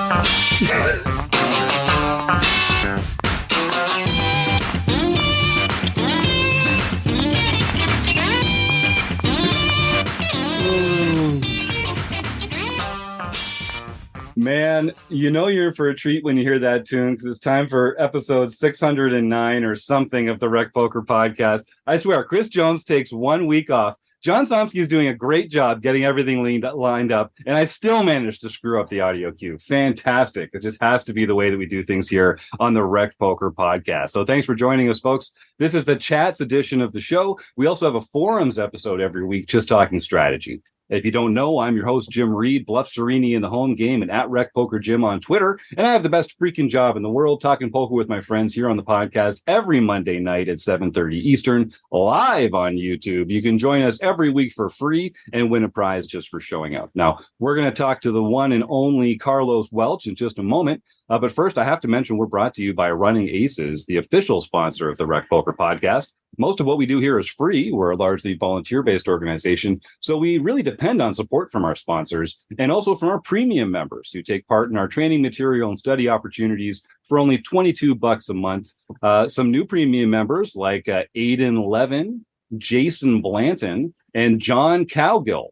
Man, you know you're in for a treat when you hear that tune, because it's time for episode 609 or something of the RecPoker podcast. I swear, Chris Jones takes 1 week off. John Somsky is doing a great job getting everything lined up, and I still managed to screw up the audio cue. Fantastic. It just has to be the way that we do things here on the RecPoker podcast. So thanks for joining us, folks. This is the chats edition of the show. We also have a forums episode every week just talking strategy. If you don't know, I'm your host, Jim Reid, Bluff Serini in the home game and at RecPoker Jim on Twitter. And I have the best freaking job in the world talking poker with my friends here on the podcast every Monday night at 7:30 Eastern, live on YouTube. You can join us every week for free and win a prize just for showing up. Now, we're going to talk to the one and only Carlos Welch in just a moment. But first, I have to mention we're brought to you by Running Aces, the official sponsor of the RecPoker podcast. Most of what we do here is free. We're a largely volunteer-based organization, so we really depend on support from our sponsors and also from our premium members who take part in our training material and study opportunities for only $22 a month. Some new premium members like Aiden Levin, Jason Blanton, and John Cowgill.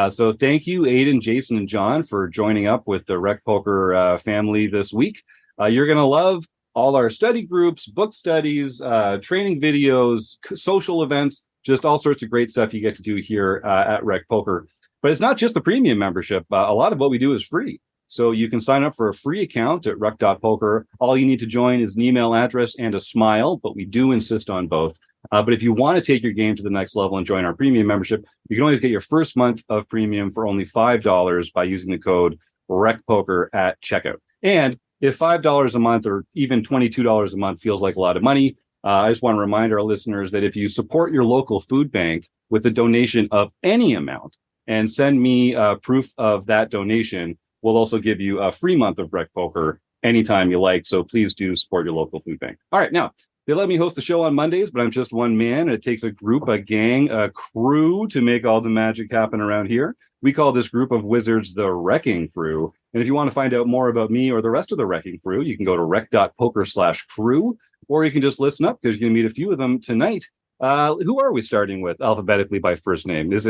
So thank you, Aiden, Jason, and John, for joining up with the RecPoker family this week. You're going to love all our study groups, book studies, training videos, social events, just all sorts of great stuff you get to do here at RecPoker. But it's not just the premium membership. A lot of what we do is free. So you can sign up for a free account at rec.poker. All you need to join is an email address and a smile, but we do insist on both. But if you want to take your game to the next level and join our premium membership, you can always get your first month of premium for only $5 by using the code RecPoker at checkout. And if $5 a month or even $22 a month feels like a lot of money, I just want to remind our listeners that if you support your local food bank with a donation of any amount and send me proof of that donation, we'll also give you a free month of RecPoker anytime you like. So please do support your local food bank. All right, now, they let me host the show on Mondays, but I'm just one man. It takes a group, a gang, a crew to make all the magic happen around here. We call this group of wizards the Wrecking Crew. And if you want to find out more about me or the rest of the Wrecking Crew, you can go to rec.poker/crew, or you can just listen up because you're going to meet a few of them tonight. Who are we starting with alphabetically by first name? It's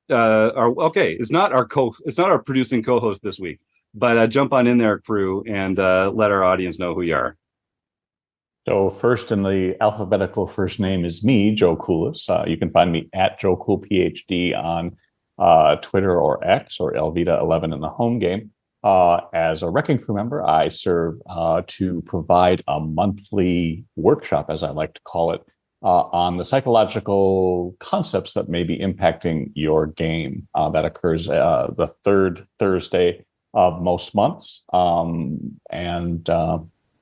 not our producing co-host this week, but jump on in there, crew, and let our audience know who you are. So first in the alphabetical first name is me, Joe Coolis. You can find me at Joe Cool PhD on Twitter or X or Elvita11 in the home game. As a Wrecking Crew member, I serve to provide a monthly workshop, as I like to call it, on the psychological concepts that may be impacting your game. That occurs the third Thursday of most months.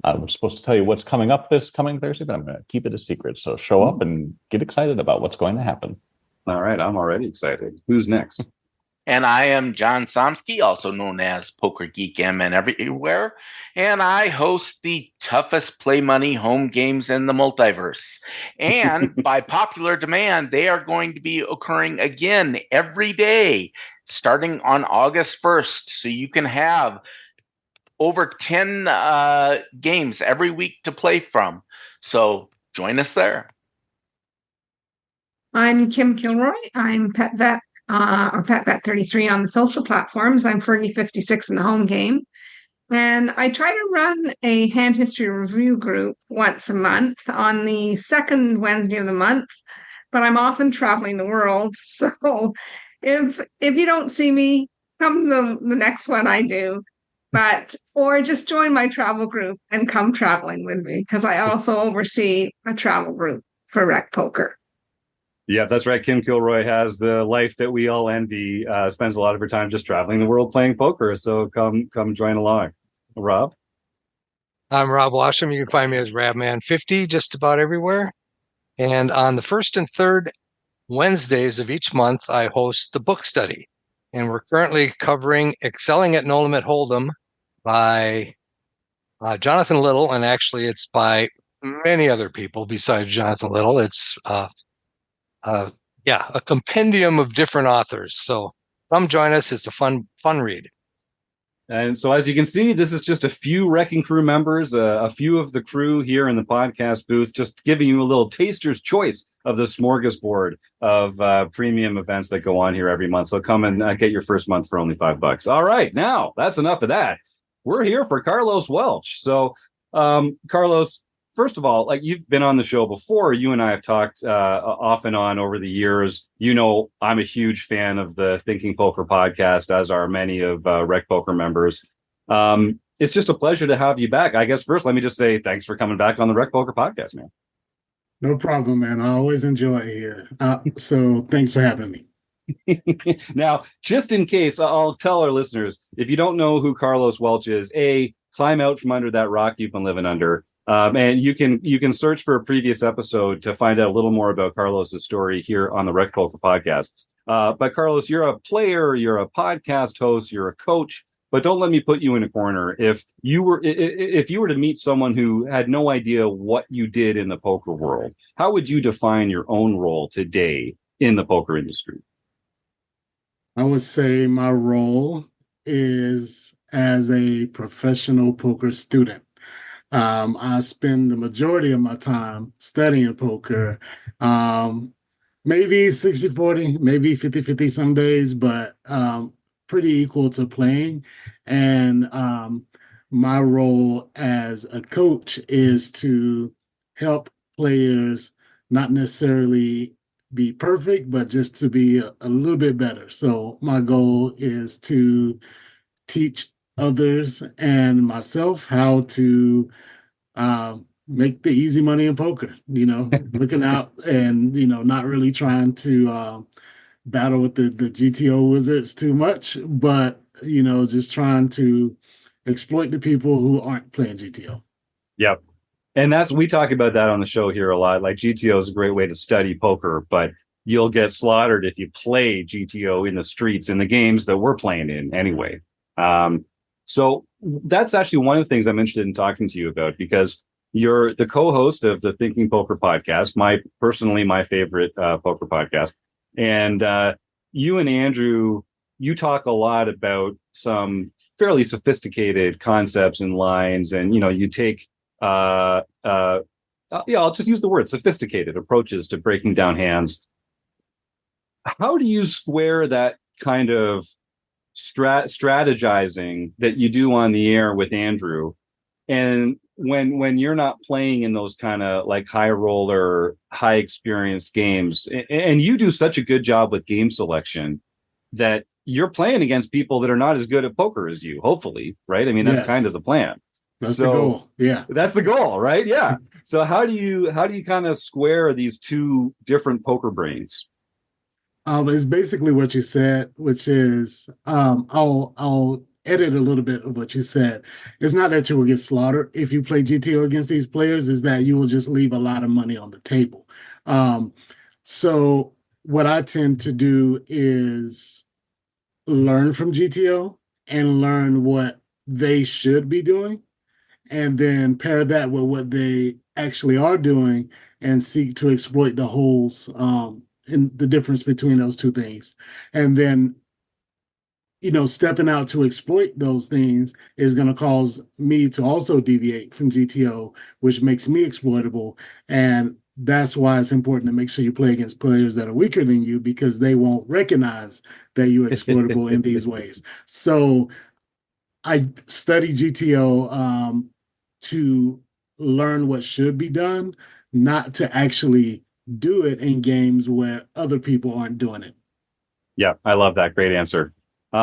I was supposed to tell you what's coming up this coming Thursday, but I'm going to keep it a secret. So show up and get excited about what's going to happen. All right. I'm already excited. Who's next? And I am John Somsky, also known as Poker Geek MN everywhere. And I host the toughest play money home games in the multiverse. And by popular demand, they are going to be occurring again every day, starting on August 1st. So you can have over 10 games every week to play from. So join us there. I'm Kim Kilroy. I'm Pet Vet or Pet Vet 33 on the social platforms. I'm Fergie 56 in the home game. And I try to run a hand history review group once a month on the second Wednesday of the month, but I'm often traveling the world. So if you don't see me, come the next one I do. Or just join my travel group and come traveling with me, because I also oversee a travel group for RecPoker. Yeah, that's right. Kim Kilroy has the life that we all envy, spends a lot of her time just traveling the world playing poker. So come join along. Rob? I'm Rob Washam. You can find me as Rabman50 just about everywhere. And on the first and third Wednesdays of each month, I host the book study. And we're currently covering Excelling at No Limit Hold'em by Jonathan Little. And actually, it's by many other people besides Jonathan Little. It's a compendium of different authors. So come join us. It's a fun read. And so, as you can see, this is just a few RECing Crew members, a few of the crew here in the podcast booth, just giving you a little taster's choice of the smorgasbord of premium events that go on here every month. So come and get your first month for only $5. All right, now that's enough of that. We're here for Carlos Welch. So, Carlos, first of all, like, you've been on the show before. You and I have talked off and on over the years. You know, I'm a huge fan of the Thinking Poker podcast, as are many of RecPoker members. It's just a pleasure to have you back. I guess first, let me just say thanks for coming back on the RecPoker podcast, man. No problem, man. I always enjoy it here. So thanks for having me. Now, just in case, I'll tell our listeners, if you don't know who Carlos Welch is, climb out from under that rock you've been living under. And you can search for a previous episode to find out a little more about Carlos's story here on the RecPoker podcast. But Carlos, you're a player, you're a podcast host, you're a coach, but don't let me put you in a corner. If you were to meet someone who had no idea what you did in the poker world, how would you define your own role today in the poker industry? I would say my role is as a professional poker student. I spend the majority of my time studying poker, maybe 60-40, maybe 50-50 some days, but pretty equal to playing. And my role as a coach is to help players not necessarily be perfect, but just to be a little bit better. So my goal is to teach others and myself how to make the easy money in poker, looking out and, not really trying to battle with the GTO wizards too much, but, just trying to exploit the people who aren't playing GTO. Yep. And we talk about that on the show here a lot. Like, GTO is a great way to study poker, but you'll get slaughtered if you play GTO in the streets in the games that we're playing in anyway. So that's actually one of the things I'm interested in talking to you about, because you're the co-host of the Thinking Poker podcast, my favorite poker podcast. And you and Andrew, you talk a lot about some fairly sophisticated concepts and lines, and you take I'll just use the word sophisticated approaches to breaking down hands. How do you square that kind of strategizing that you do on the air with Andrew, and when you're not playing in those kind of like high roller, high experience games, and you do such a good job with game selection that you're playing against people that are not as good at poker as you, hopefully, right? I mean, that's kind of the plan. That's the goal. Yeah. That's the goal, right? Yeah. So how do you kind of square these two different poker brains? It's basically what you said, which is I'll edit a little bit of what you said. It's not that you will get slaughtered if you play GTO against these players, is that you will just leave a lot of money on the table. So what I tend to do is learn from GTO and learn what they should be doing, and then pair that with what they actually are doing and seek to exploit the holes in the difference between those two things. And then, stepping out to exploit those things is going to cause me to also deviate from GTO, which makes me exploitable. And that's why it's important to make sure you play against players that are weaker than you, because they won't recognize that you're exploitable in these ways. So I study GTO to learn what should be done, not to actually do it in games where other people aren't doing it. Yeah, I love that. Great answer.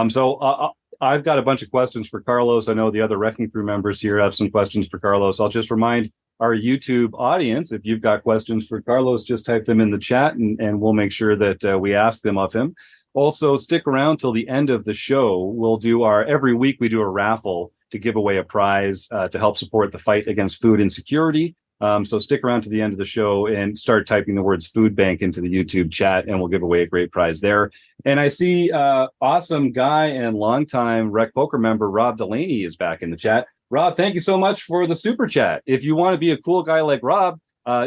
So I've got a bunch of questions for Carlos. I know the other RECing Crew members here have some questions for Carlos. I'll just remind our YouTube audience, if you've got questions for Carlos, just type them in the chat and we'll make sure that we ask them of him. Also, stick around till the end of the show. We'll do every week we do a raffle to give away a prize to help support the fight against food insecurity. So stick around to the end of the show and start typing the words food bank into the YouTube chat, and we'll give away a great prize there. And I see awesome guy and longtime RecPoker member Rob Delaney is back in the chat. Rob, thank you so much for the super chat. If you want to be a cool guy like Rob,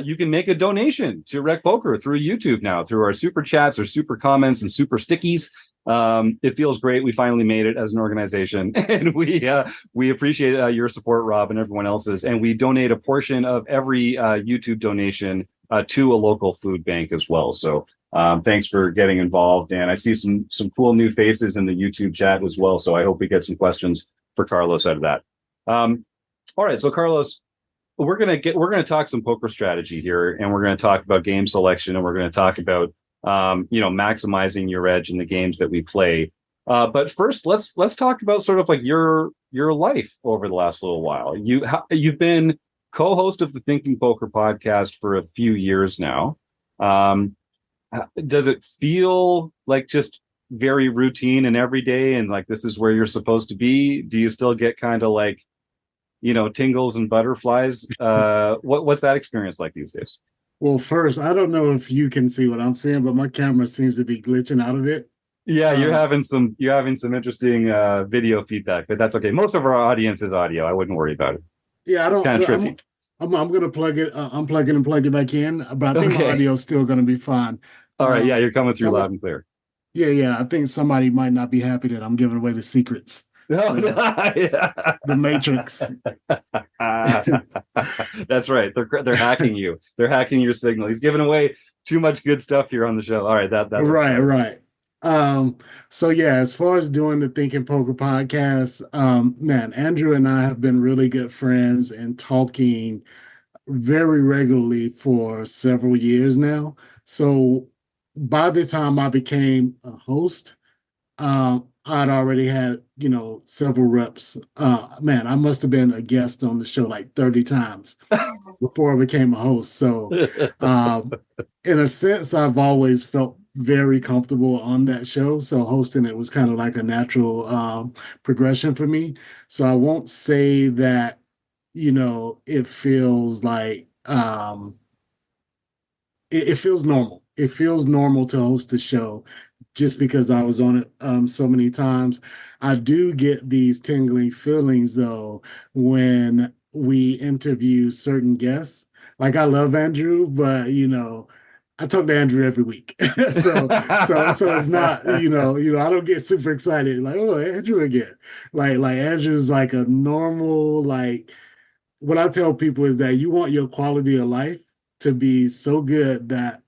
you can make a donation to RecPoker through YouTube now, through our super chats or super comments and super stickies. It feels great. We finally made it as an organization, and we appreciate your support, Rob, and everyone else's. And we donate a portion of every YouTube donation to a local food bank as well. So thanks for getting involved. And I see some cool new faces in the YouTube chat as well. So I hope we get some questions for Carlos out of that. All right, so Carlos, we're gonna talk some poker strategy here, and we're gonna talk about game selection, and we're gonna talk about maximizing your edge in the games that we play. But first, let's talk about sort of like your life over the last little while. You've been co-host of the Thinking Poker podcast for a few years now. Does it feel like just very routine and everyday, and like this is where you're supposed to be? Do you still get kind of like, tingles and butterflies? What's that experience like these days? Well, first, I don't know if you can see what I'm seeing, but my camera seems to be glitching out of it. Yeah, you're having some interesting video feedback, but that's okay. Most of our audience is audio. I wouldn't worry about it. Yeah, I don't. It's kind of trippy. I'm gonna plug it. Unplug it and plug it back in, but I think my audio is still gonna be fine. All right, yeah, you're coming through loud and clear. Yeah. I think somebody might not be happy that I'm giving away the secrets. No, yeah. The Matrix. That's right. They're hacking you. They're hacking your signal. He's giving away too much good stuff here on the show. All right, that right. So yeah, as far as doing the Thinking Poker podcast, man, Andrew and I have been really good friends and talking very regularly for several years now. So by the time I became a host, I'd already had, several reps. Man, I must have been a guest on the show like 30 times before I became a host. So in a sense, I've always felt very comfortable on that show. So hosting it was kind of like a natural progression for me. So I won't say that, it feels like it feels normal. It feels normal to host the show just because I was on it so many times. I do get these tingling feelings though when we interview certain guests. Like I love Andrew, but I talk to Andrew every week. so it's not, I don't get super excited like, oh, Andrew again. Like Andrew's like a normal, like what I tell people is that you want your quality of life to be so good that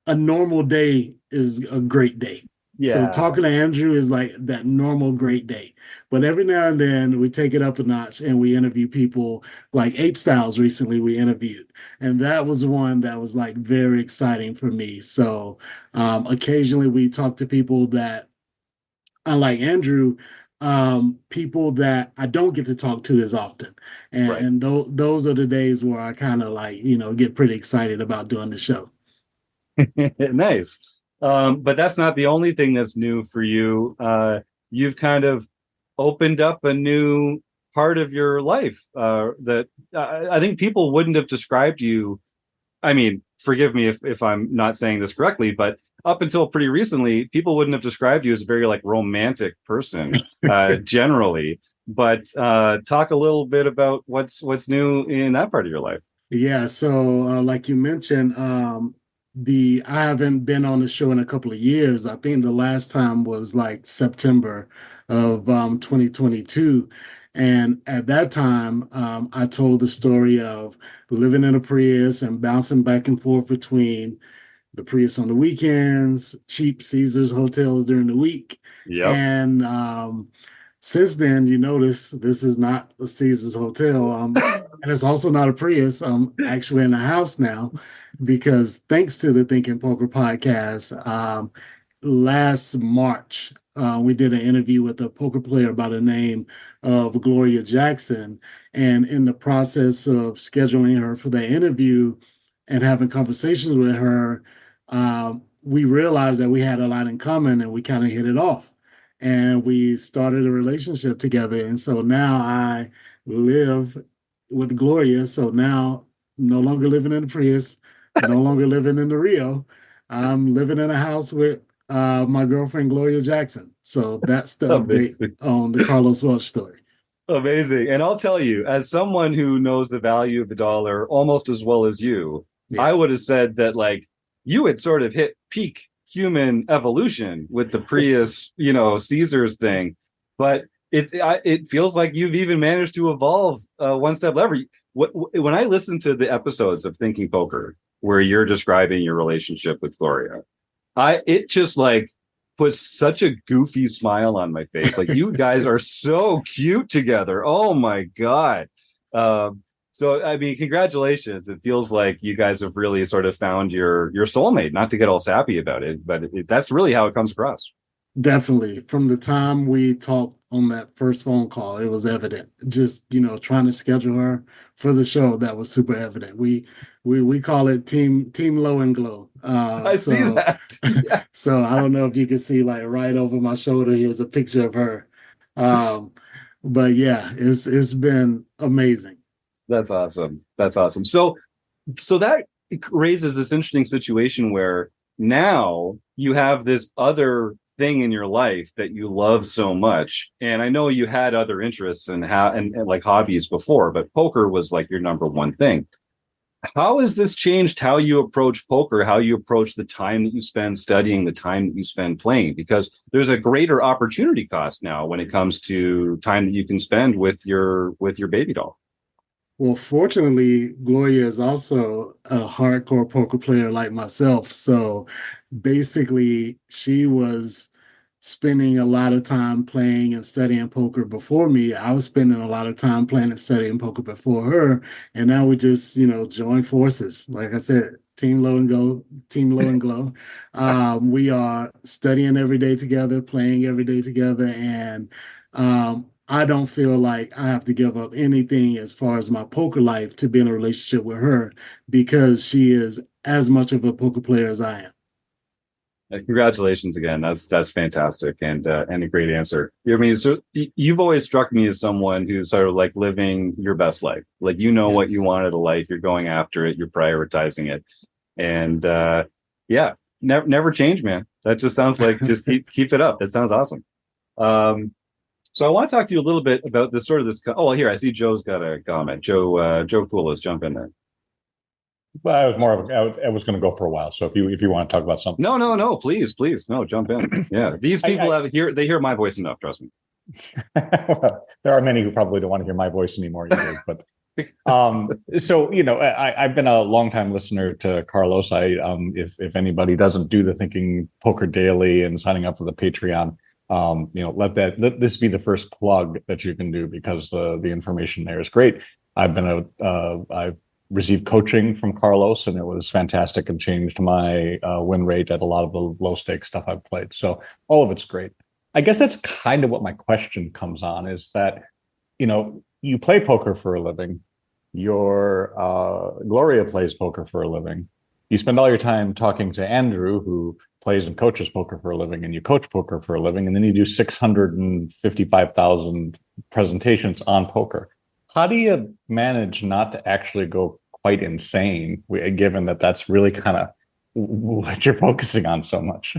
a normal day is a great day. Yeah. So talking to Andrew is like that normal great day. But every now and then we take it up a notch and we interview people like Ape Styles recently we interviewed. And that was one that was like very exciting for me. So occasionally we talk to people that, unlike Andrew, people that I don't get to talk to as often. And those are the days where I kind of like, get pretty excited about doing the show. Nice. But that's not the only thing that's new for you. You've kind of opened up a new part of your life that I think people wouldn't have described you. I mean, forgive me if I'm not saying this correctly, but up until pretty recently, people wouldn't have described you as a very like romantic person generally. But talk a little bit about what's new in that part of your life. Yeah. So like you mentioned, I haven't been on the show in a couple of years. I think the last time was like September of 2022. And at that time, I told the story of living in a Prius and bouncing back and forth between the Prius on the weekends, cheap Caesars hotels during the week. Yep. And since then, you notice this is not a Caesars hotel. And it's also not a Prius. I'm actually in a house now because thanks to the Thinking Poker podcast, last March, we did an interview with a poker player by the name of Gloria Jackson. And in the process of scheduling her for the interview and having conversations with her, we realized that we had a lot in common and we kind of hit it off. And we started a relationship together. And so now I live with Gloria. So now no longer living in the Prius, no longer living in the Rio. I'm living in a house with my girlfriend, Gloria Jackson. So that's the update on the Carlos Welch story. Amazing. And I'll tell you, as someone who knows the value of the dollar almost as well as you, yes, I would have said that like you had sort of hit peak human evolution with the Prius, Caesars thing, but it feels like you've even managed to evolve one step level. When I listen to the episodes of Thinking Poker where you're describing your relationship with Gloria, it just like puts such a goofy smile on my face. Like, you guys are so cute together. Oh my God. So, I mean, congratulations. It feels like you guys have really sort of found your soulmate, not to get all sappy about it, but that's really how it comes across. Definitely. From the time we talked on that first phone call, it was evident. Just, trying to schedule her for the show, that was super evident. We call it team low and glow. I see that. Yeah. So I don't know if you can see, like, right over my shoulder, here's a picture of her. But yeah, it's been amazing. That's awesome. That's awesome. So that raises this interesting situation where now you have this other thing in your life that you love so much. And I know you had other interests and like hobbies before, but poker was like your number one thing. How has this changed how you approach poker, how you approach the time that you spend studying, the time that you spend playing? Because there's a greater opportunity cost now when it comes to time that you can spend with your baby doll. Well, fortunately, Gloria is also a hardcore poker player like myself. So basically, she was spending a lot of time playing and studying poker before me. I was spending a lot of time playing and studying poker before her. And now we just, join forces. Like I said, team low and glow. We are studying every day together, playing every day together. And I don't feel like I have to give up anything as far as my poker life to be in a relationship with her, because she is as much of a poker player as I am. Congratulations again. That's fantastic and a great answer. I mean, so you've always struck me as someone who's sort of like living your best life. Like, Yes. What you want out of life, you're going after it, you're prioritizing it, and yeah, never change, man. That just sounds like just keep it up. That sounds awesome. So I want to talk to you a little bit about this sort of this. Oh, well, here I see Joe's got a comment. Joe Koulis, jump in there. Well, I was going to go for a while. So if you want to talk about something, no, please, no, jump in. Yeah, these people they hear my voice enough. Trust me. Well, there are many who probably don't want to hear my voice anymore either. But so I've been a longtime listener to Carlos. If anybody doesn't do the Thinking Poker Daily and signing up for the Patreon, let this be the first plug that you can do, because the information there is great. I've received coaching from Carlos, and it was fantastic and changed my win rate at a lot of the low stakes stuff I've played. So all of it's great. I guess that's kind of what my question comes on, is that, you play poker for a living. Your Gloria plays poker for a living. You spend all your time talking to Andrew, who plays and coaches poker for a living, and you coach poker for a living, and then you do 655,000 presentations on poker. How do you manage not to actually go quite insane, given that that's really kind of what you're focusing on so much?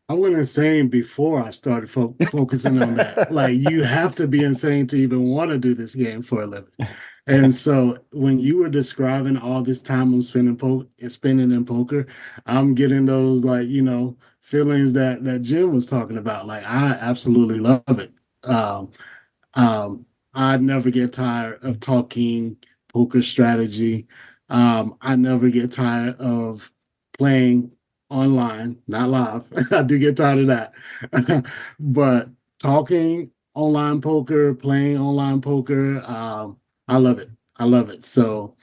I went insane before I started focusing on that. Like, you have to be insane to even want to do this game for a living. And so when you were describing all this time I'm spending in poker, I'm getting those, like, feelings that Jim was talking about. Like, I absolutely love it. I never get tired of talking poker strategy. I never get tired of playing online, not live. I do get tired of that. But talking online poker, playing online poker, I love it. I love it. So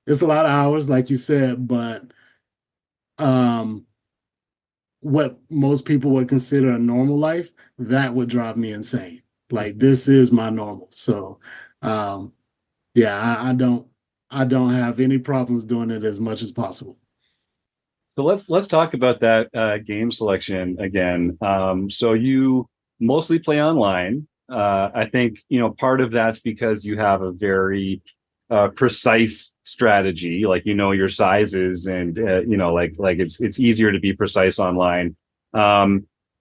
it's a lot of hours, like you said, but what most people would consider a normal life, that would drive me insane. Like, this is my normal. So yeah, I don't have any problems doing it as much as possible. So let's talk about that game selection again. So you mostly play online. I think part of that's because you have a very precise strategy, like your sizes, and like it's easier to be precise online.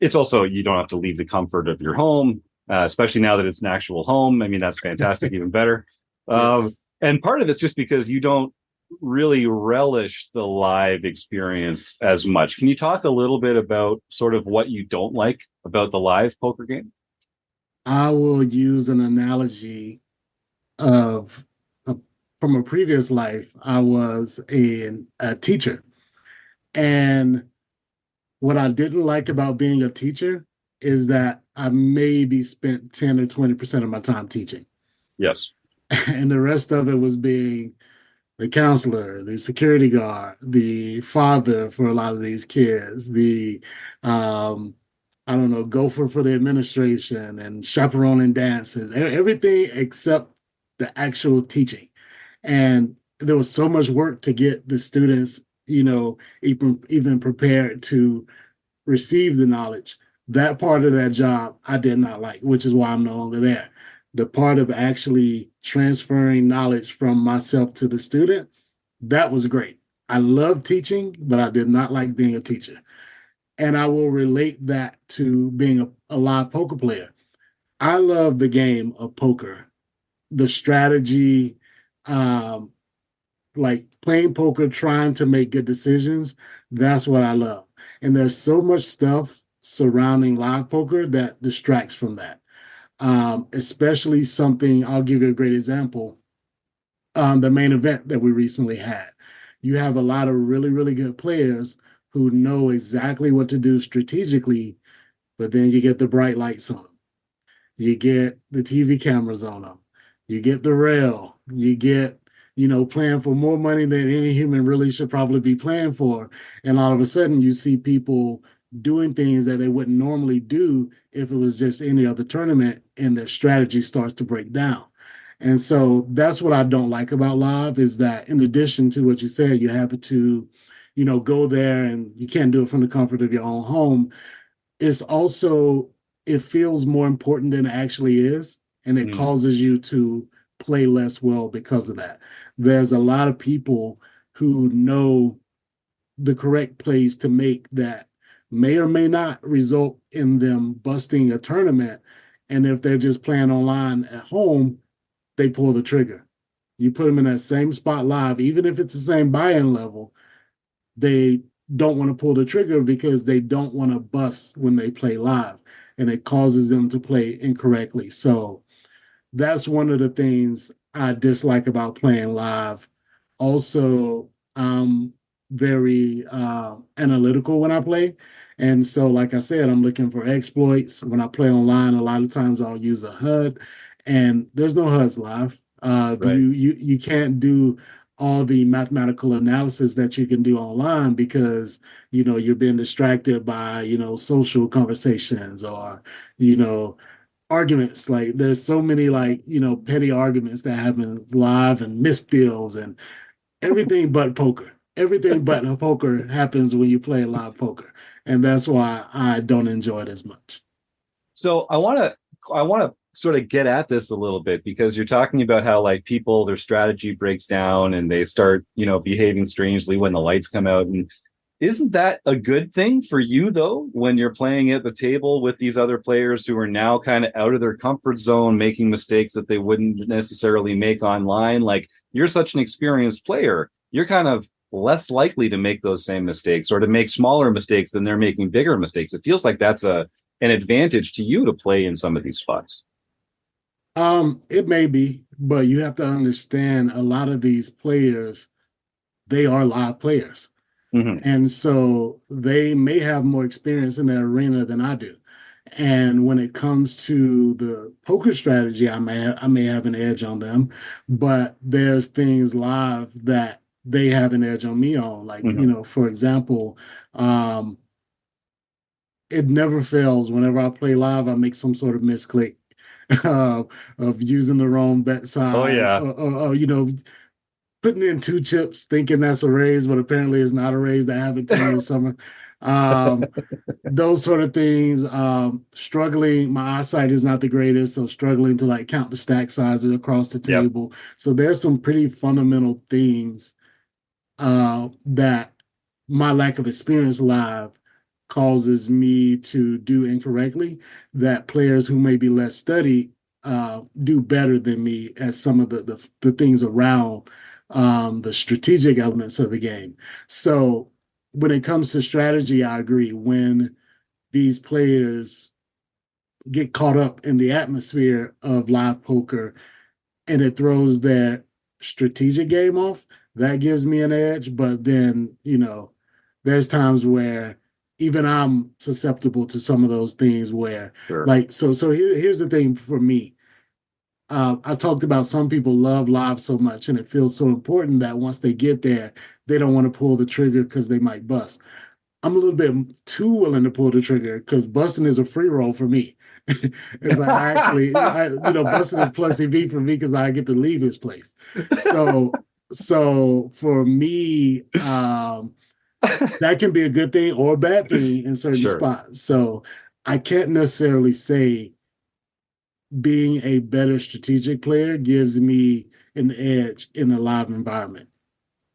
It's also, you don't have to leave the comfort of your home, especially now that it's an actual home. I mean, that's fantastic, even better. Yes. And part of it's just because you don't really relish the live experience as much. Can you talk a little bit about sort of what you don't like about the live poker game? I will use an analogy of from a previous life. I was a teacher, and what I didn't like about being a teacher is that I maybe spent 10 or 20% of my time teaching. Yes. And the rest of it was being the counselor, the security guard, the father for a lot of these kids, the I don't know, gopher for the administration and chaperoning dances, everything except the actual teaching. And there was so much work to get the students, even prepared to receive the knowledge. That part of that job I did not like, which is why I'm no longer there. The part of actually transferring knowledge from myself to the student, that was great. I love teaching, but I did not like being a teacher. And I will relate that to being a live poker player. I love the game of poker, the strategy, um, like playing poker, trying to make good decisions. That's what I love. And there's so much stuff surrounding live poker that distracts from that. Especially something, I'll give you a great example. The main event that we recently had. You have a lot of really, really good players who know exactly what to do strategically, but then you get the bright lights on them. You get the TV cameras on them. You get the rail. You get, playing for more money than any human really should probably be playing for. And all of a sudden you see people doing things that they wouldn't normally do if it was just any other tournament, and their strategy starts to break down. And so that's what I don't like about live, is that in addition to what you said, you have to, go there, and you can't do it from the comfort of your own home. It's also, it feels more important than it actually is. And it causes you to play less well because of that. There's a lot of people who know the correct plays to make that may or may not result in them busting a tournament. And if they're just playing online at home, they pull the trigger. You put them in that same spot live, even if it's the same buy-in level, they don't want to pull the trigger because they don't want to bust when they play live, and it causes them to play incorrectly. So that's one of the things I dislike about playing live. Also, I'm very analytical when I play. And so, like I said, I'm looking for exploits. When I play online, a lot of times I'll use a HUD, and there's no HUDs live. Right. You can't do all the mathematical analysis that you can do online because you're being distracted by social conversations, or arguments. Like there's so many petty arguments that happen live, and missed deals, and everything but poker. Everything but poker happens when you play live poker, and that's why I don't enjoy it as much. So I want to sort of get at this a little bit, because you're talking about how like people, their strategy breaks down and they start, behaving strangely when the lights come out. And isn't that a good thing for you though, when you're playing at the table with these other players who are now kind of out of their comfort zone, making mistakes that they wouldn't necessarily make online? Like, you're such an experienced player, you're kind of less likely to make those same mistakes, or to make smaller mistakes than they're making bigger mistakes. It feels like that's an advantage to you to play in some of these spots. It may be, but you have to understand, a lot of these players, they are live players. And so they may have more experience in that arena than I do. And when it comes to the poker strategy, I may have an edge on them, but there's things live that they have an edge on me on. Like, for example, it never fails. Whenever I play live, I make some sort of misclick of using the wrong bet size. Oh, yeah. Or putting in 2 chips thinking that's a raise, but apparently it's not a raise. That happened to me this summer. Those sort of things. Struggling, my eyesight is not the greatest, so struggling to like count the stack sizes across the table. Yep. So there's some pretty fundamental things that my lack of experience live causes me to do incorrectly, that players who may be less studied do better than me at some of the things around the strategic elements of the game. So when it comes to strategy, I agree. When these players get caught up in the atmosphere of live poker and it throws their strategic game off, that gives me an edge. But then, there's times where even I'm susceptible to some of those things where, Sure. here's the thing for me. I talked about some people love live so much and it feels so important that once they get there, they don't want to pull the trigger because they might bust. I'm a little bit too willing to pull the trigger because busting is a free roll for me. It's like busting is plus EV for me because I get to leave this place. So for me, that can be a good thing or a bad thing in certain spots. So I can't necessarily say being a better strategic player gives me an edge in a live environment.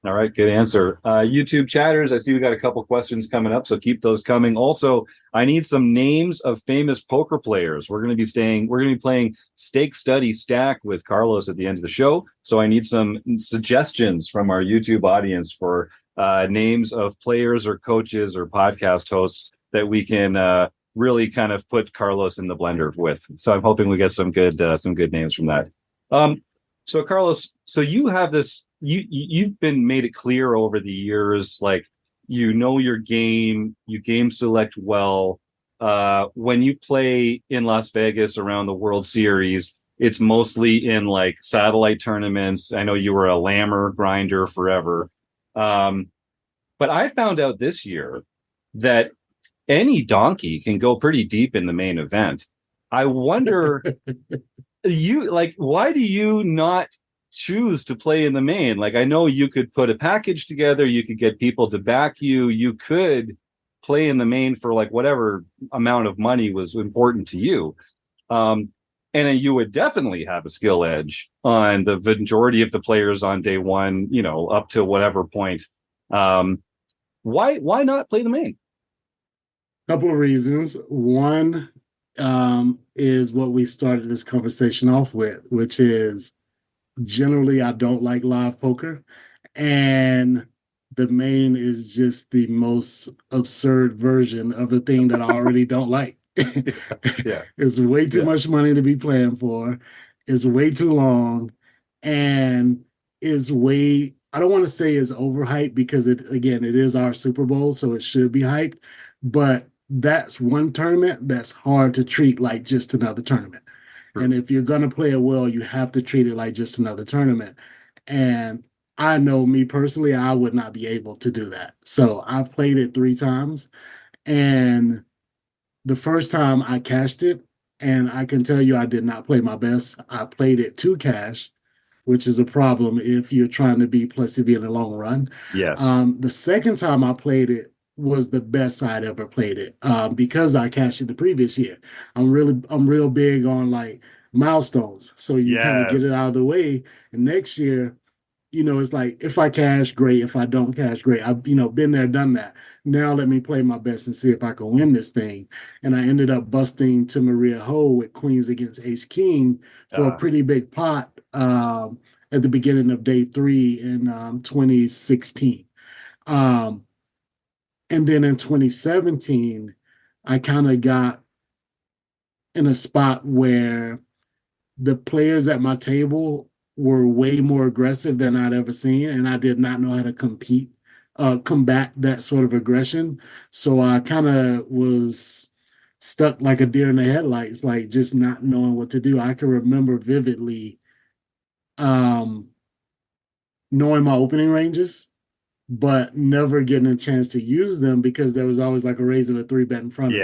All right, good answer. YouTube chatters, I see we got a couple questions coming up, so keep those coming. Also, I need some names of famous poker players. We're going to be playing Stake Study Stack with Carlos at the end of the show. So I need some suggestions from our YouTube audience for names of players or coaches or podcast hosts that we can really kind of put Carlos in the blender with. So I'm hoping we get some good names from that. So Carlos, so you have this. You've been made it clear over the years, like your game, you game select well. When you play in Las Vegas around the World Series, it's mostly in like satellite tournaments. I know you were a lammer grinder forever, but I found out this year that any donkey can go pretty deep in the main event. I wonder, why do you not choose to play in the main? Like, I know you could put a package together, you could get people to back you, you could play in the main for like whatever amount of money was important to you. And you would definitely have a skill edge on the majority of the players on day one, up to whatever point. Why not play the main? Couple of reasons. One is what we started this conversation off with, which is generally I don't like live poker, and the main is just the most absurd version of the thing that I already don't like. Yeah. It's way too much money to be playing for. It's way too long, and I don't want to say it's overhyped because it is our Super Bowl, so it should be hyped, but that's one tournament that's hard to treat like just another tournament. And if you're going to play it well, you have to treat it like just another tournament. And I know me personally, I would not be able to do that. So I've played it 3 times. And the first time I cashed it, and I can tell you I did not play my best. I played it to cash, which is a problem if you're trying to be plus EV in the long run. Yes. The second time I played it was the best I'd ever played it because I cashed it the previous year. I'm real big on like milestones. So you kind of get it out of the way. And next year, it's like if I cash, great. If I don't cash, great. I've been there, done that. Now let me play my best and see if I can win this thing. And I ended up busting to Maria Ho with Queens against Ace King for a pretty big pot at the beginning of day 3 in 2016. And then in 2017, I kind of got in a spot where the players at my table were way more aggressive than I'd ever seen, and I did not know how to combat that sort of aggression. So I kind of was stuck like a deer in the headlights, like just not knowing what to do. I can remember vividly knowing my opening ranges, but never getting a chance to use them because there was always like a raise and a 3-bet in front of me.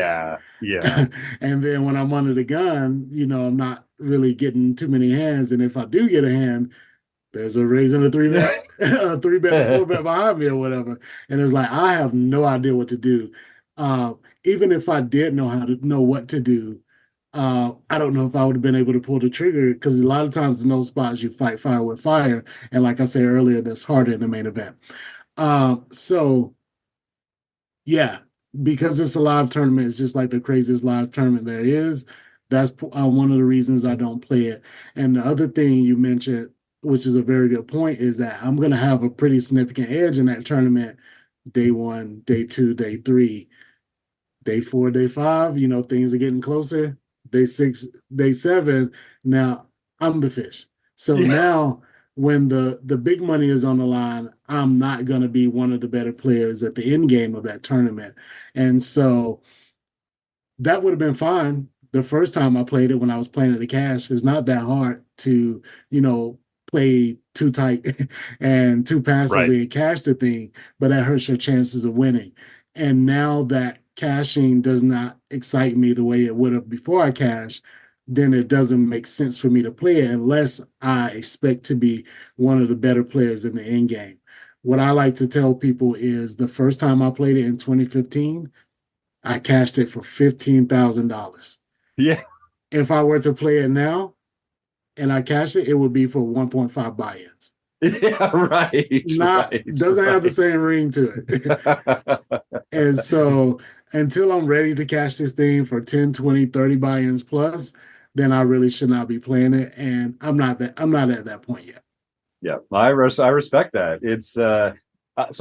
Yeah. And then when I'm under the gun, I'm not really getting too many hands. And if I do get a hand, there's a raise and a 3-bet, a 3-bet and 4-bet behind me or whatever. And it's like, I have no idea what to do. Even if I did know what to do, I don't know if I would have been able to pull the trigger because a lot of times in those spots you fight fire with fire. And like I said earlier, that's harder in the main event. So yeah, because it's a live tournament, it's just like the craziest live tournament there is. That's one of the reasons I don't play it. And the other thing you mentioned which is a very good point, is that I'm going to have a pretty significant edge in that tournament. Day 1, day 2, day 3, day 4, day 5, things are getting closer. Day 6, day 7, now I'm the fish. So now when the big money is on the line, I'm not going to be one of the better players at the end game of that tournament. And so that would have been fine the first time I played it when I was playing at the cash. It's not that hard to, play too tight and too passively and cash the thing, but that hurts your chances of winning. And now that cashing does not excite me the way it would have before I cash, then it doesn't make sense for me to play it unless I expect to be one of the better players in the end game. What I like to tell people is the first time I played it in 2015, I cashed it for $15,000. Yeah. If I were to play it now and I cashed it, it would be for 1.5 buy-ins. Yeah, right. Doesn't have the same ring to it. And so until I'm ready to cash this thing for 10, 20, 30 buy-ins plus, then I really should not be playing it. And I'm not at that point yet. Yeah, I respect that. It's so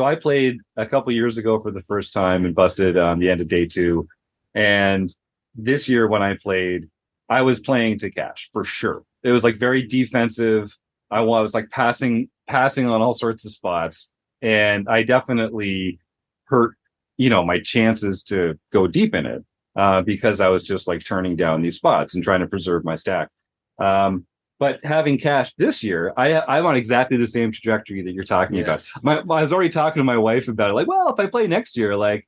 I played a couple years ago for the first time and busted on the end of day 2. And this year when I played, I was playing to cash for sure. It was like very defensive. I was like passing on all sorts of spots, and I definitely hurt, my chances to go deep in it because I was just like turning down these spots and trying to preserve my stack. But having cashed this year, I'm on exactly the same trajectory that you're talking about. I was already talking to my wife about it. Like, well, if I play next year, like,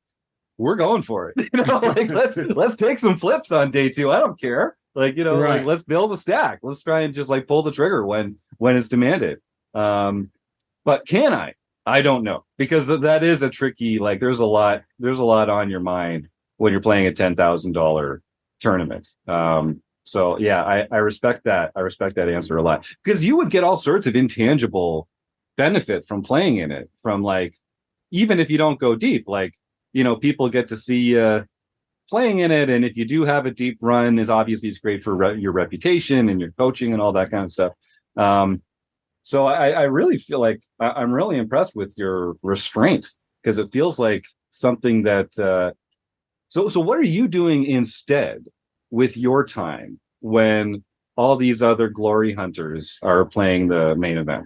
we're going for it. Like let's take some flips on day 2. I don't care. Like, like let's build a stack. Let's try and just like pull the trigger when it's demanded. But can I? I don't know, because that is a tricky. Like, there's a lot on your mind when you're playing a $10,000 tournament. So yeah, I respect that. I respect that answer a lot, because you would get all sorts of intangible benefit from playing in it. From like, even if you don't go deep, like, people get to see you playing in it, and if you do have a deep run, is obviously it's great for your reputation and your coaching and all that kind of stuff. So I really feel like I'm really impressed with your restraint, because it feels like something that. So what are you doing instead with your time when all these other glory hunters are playing the main event?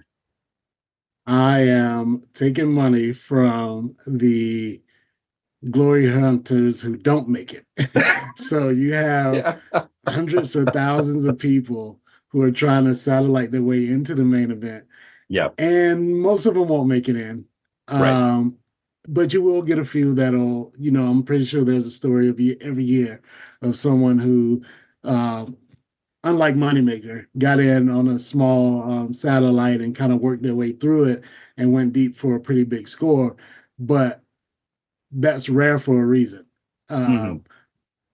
I am taking money from the glory hunters who don't make it. So you have hundreds of thousands of people who are trying to satellite their way into the main event. Yeah. And most of them won't make it in. Right. But you will get a few that'll, I'm pretty sure there's a story of every year of someone who, unlike Moneymaker, got in on a small satellite and kind of worked their way through it and went deep for a pretty big score. But that's rare for a reason.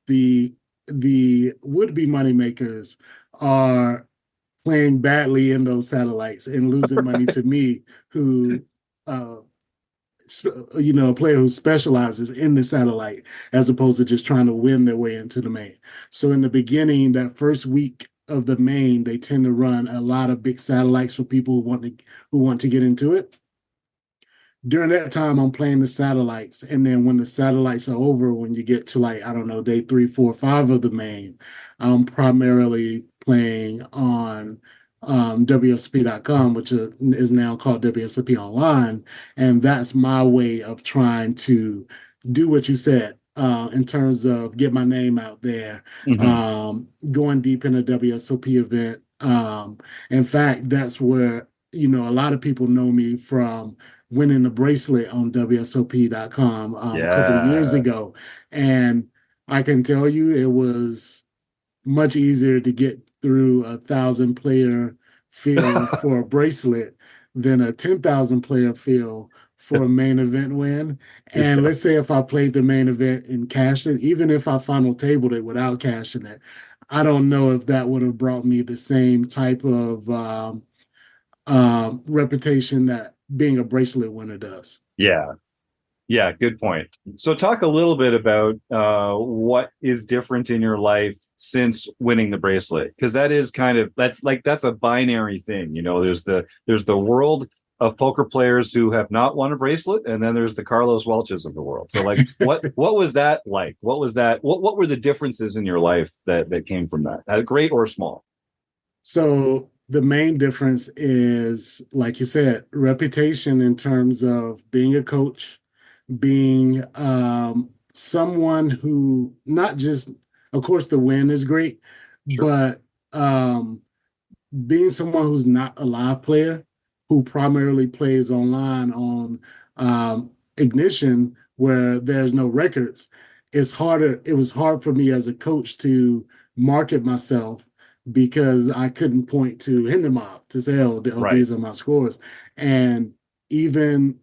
The would-be moneymakers are playing badly in those satellites and losing money to me, who, a player who specializes in the satellite as opposed to just trying to win their way into the main. So in the beginning, that first week of the main, they tend to run a lot of big satellites for people who want to get into it. During that time, I'm playing the satellites. And then when the satellites are over, when you get to like, I don't know, day 3, 4, 5 of the main, I'm primarily playing on WSOP.com, which is now called WSOP Online. And that's my way of trying to do what you said in terms of get my name out there, going deep in a WSOP event. In fact, that's where, a lot of people know me from winning the bracelet on WSOP.com a couple of years ago. And I can tell you it was much easier to get through 1,000-player field for a bracelet than a 10,000-player field for a main event win. And let's say if I played the main event and cashed it, even if I final tabled it without cashing it, I don't know if that would have brought me the same type of reputation that being a bracelet winner does. Yeah. Yeah, good point. So talk a little bit about what is different in your life since winning the bracelet, because that is that's a binary thing. There's the world of poker players who have not won a bracelet, and then there's the Carlos Welches of the world. So like what was that like? What were the differences in your life that came from that? Great or small? So the main difference is, like you said, reputation in terms of being a coach, being someone who not just, of course, the win is great, Sure. but being someone who's not a live player, who primarily plays online on Ignition, where there's no records, it's harder. It was hard for me as a coach to market myself because I couldn't point to Hindermob to say, oh, Right. these are my scores. And even,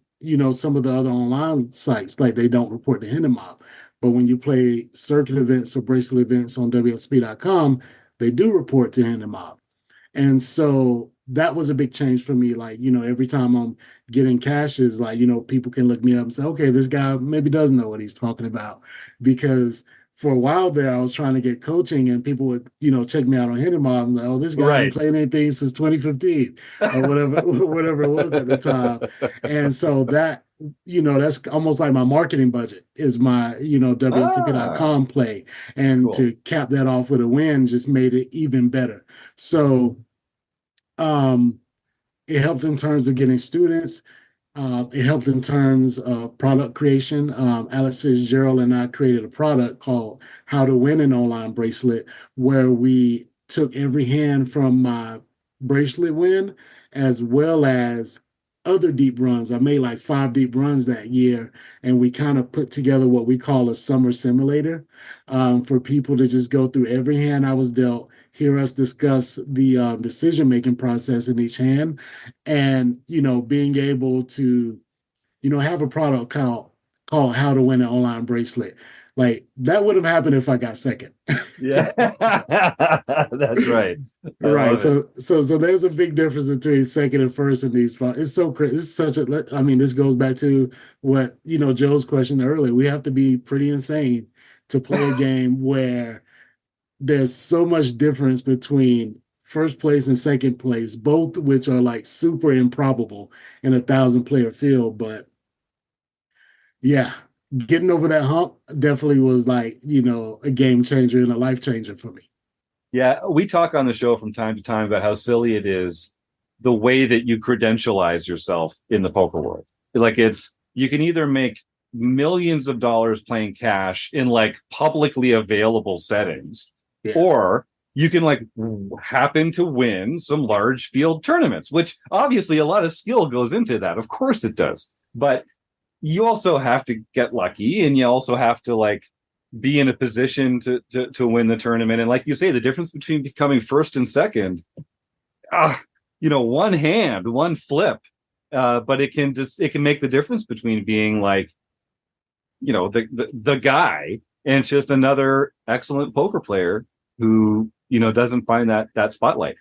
some of the other online sites, like they don't report the Hindermob. But when you play circuit events or bracelet events on WSP.com, they do report to Hindermob. And so that was a big change for me. Like, every time I'm getting cashes, like, people can look me up and say, okay, this guy maybe does know what he's talking about. Because for a while there, I was trying to get coaching and people would, check me out on Hindermob and like, oh, this guy Right. hasn't played anything since 2015 or whatever it was at the time. And so that, that's almost like my marketing budget is my, WSP.com play. And Cool. to cap that off with a win just made it even better. So it helped in terms of getting students. It helped in terms of product creation. Alex Fitzgerald and I created a product called How to Win an Online Bracelet, where we took every hand from my bracelet win as well as other deep runs. I made like 5 deep runs that year, and we kind of put together what we call a summer simulator for people to just go through every hand I was dealt, hear us discuss the decision-making process in each hand, and being able to have a product called How to Win an Online Bracelet. Like that would have happened if I got second. Yeah, that's right. Right. So there's a big difference between second and first in these fights. It's so crazy. It's such a. I mean, this goes back to what Joe's question earlier. We have to be pretty insane to play a game where there's so much difference between first place and second place, both which are like super improbable in a 1,000-player field. But yeah, getting over that hump definitely was like, a game changer and a life changer for me. Yeah, we talk on the show from time to time about how silly it is the way that you credentialize yourself in the poker world. Like you can either make millions of dollars playing cash in like publicly available settings, Yeah. or you can like happen to win some large field tournaments, which obviously a lot of skill goes into that. Of course it does. But you also have to get lucky, and you also have to like be in a position to win the tournament. And like you say, the difference between becoming first and second, one hand, one flip, but it can make the difference between being like, the guy and it's just another excellent poker player who doesn't find that spotlight.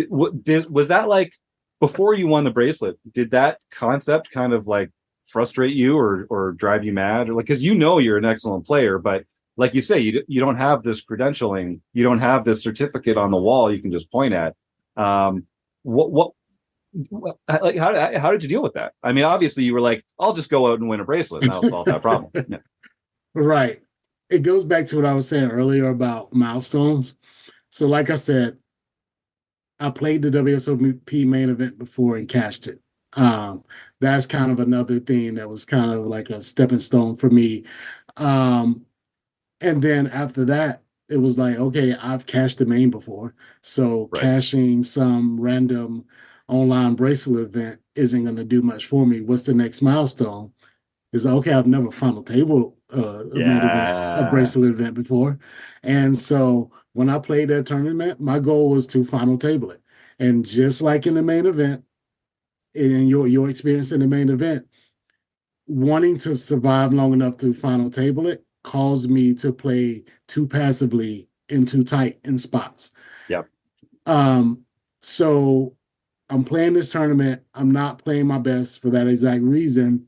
Was that like before you won the bracelet? Did that concept kind of like frustrate you or drive you mad, or like, because you're an excellent player, but like you say, you don't have this credentialing, you don't have this certificate on the wall you can just point at. What like how did you deal with that? I mean, obviously you were like, I'll just go out and win a bracelet and that'll solve that problem. Yeah. Right. It goes back to what I was saying earlier about milestones. So like I said, I played the WSOP main event before and cashed it. That's kind of another thing that was kind of like a stepping stone for me. And then after that, it was like, okay, I've cashed the main before. So Right. Cashing some random online bracelet event isn't going to do much for me. What's the next milestone? Is okay, I've never final table a main event, a bracelet event before. And so when I played that tournament, my goal was to final table it. And just like in the main event, in your experience in the main event, wanting to survive long enough to final table it caused me to play too passively and too tight in spots. Yep. So I'm playing this tournament. I'm not playing my best for that exact reason.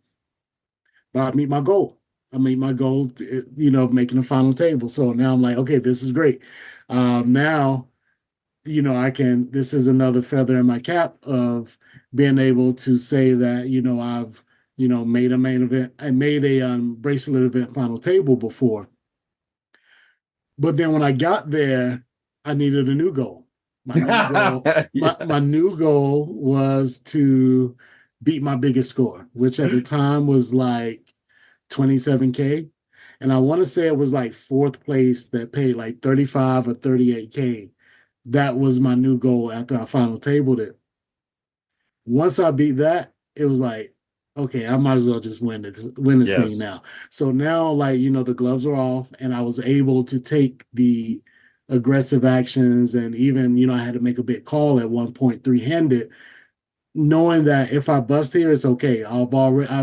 but I meet my goal. I meet my goal, of making the final table. So now I'm like, okay, this is great. Now, this is another feather in my cap of being able to say that, I've, made a main event. I made a bracelet event final table before. But then when I got there, I needed a new goal. My new goal, my new goal was to beat my biggest score, which at the time was like 27K. And I want to say it was like fourth place that paid like 35 or 38K. That was my new goal after I final tabled it. Once I beat that, it was like, okay, I might as well just win this thing now. So now, like, the gloves are off, and I was able to take the aggressive actions, and even, I had to make a big call at one point, three-handed, knowing that if I bust here, it's okay. I've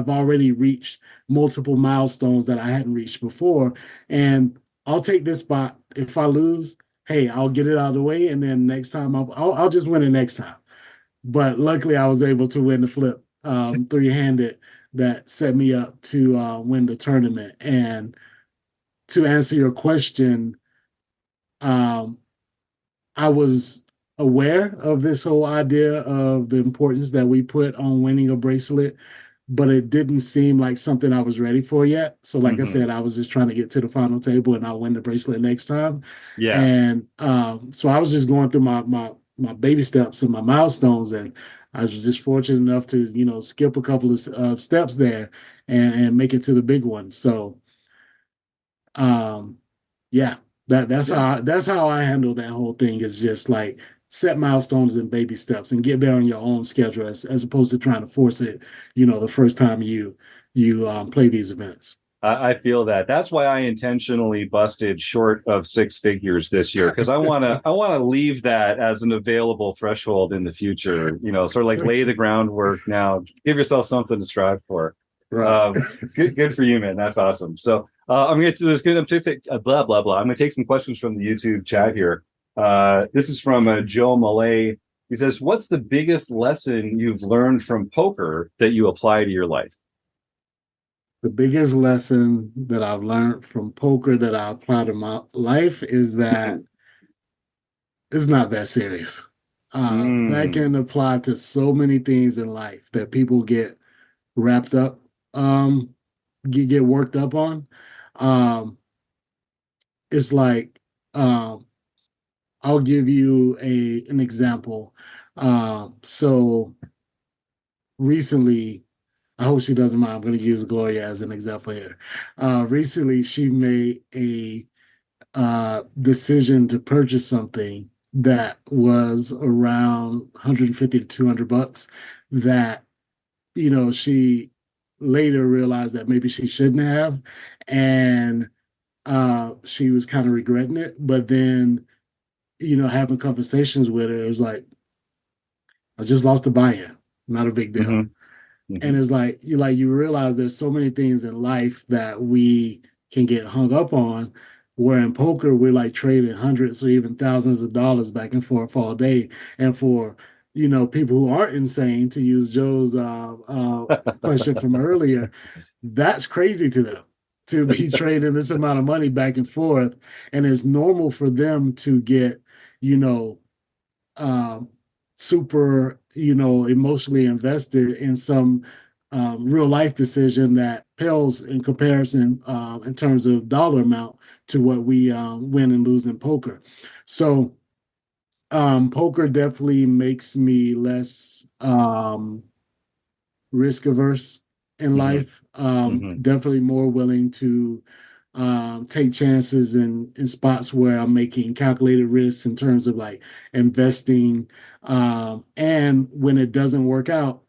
already reached multiple milestones that I hadn't reached before, and I'll take this spot. If I lose, hey, I'll get it out of the way, and then next time I'll just win it next time. But luckily, I was able to win the flip three-handed that set me up to win the tournament. And to answer your question, um, I was aware of this whole idea of the importance that we put on winning a bracelet, but it didn't seem like something I was ready for yet. So, like I said, I was just trying to get to the final table and I'll win the bracelet next time. Yeah. And so I was just going through my baby steps and my milestones, and I was just fortunate enough to skip a couple of steps there and make it to the big one. So, yeah, that's how I handle that whole thing, is just like set milestones and baby steps and get there on your own schedule as opposed to trying to force it, the first time you play these events. I feel that. That's why I intentionally busted short of six figures this year, because I want to leave that as an available threshold in the future. Sort of like lay the groundwork now. Give yourself something to strive for. Right. Good for you, man. That's awesome. So I'm going to do this. I'm going to say blah blah blah. I'm going to take some questions from the YouTube chat here. This is from Joe Malay. He says, "What's the biggest lesson you've learned from poker that you apply to your life?" The biggest lesson that I've learned from poker that I apply to my life is that it's not that serious. That can apply to so many things in life that people get wrapped up, get worked up on. It's like, I'll give you an example. So recently, I hope she doesn't mind. I'm going to use Gloria as an example here. Recently, she made a decision to purchase something that was around 150 to 200 bucks that, she later realized that maybe she shouldn't have. And she was kind of regretting it. But then, having conversations with her, it was like, I just lost a buy-in. Not a big deal. And it's like you realize there's so many things in life that we can get hung up on, where in poker we're like trading hundreds or even thousands of dollars back and forth all day. And for people who aren't insane, to use Joe's question from earlier, that's crazy to them to be trading this amount of money back and forth. And it's normal for them to get super, emotionally invested in some real life decision that pales in comparison in terms of dollar amount to what we win and lose in poker. So poker definitely makes me less risk averse in life. Definitely more willing to take chances in spots where I'm making calculated risks in terms of like investing. And when it doesn't work out,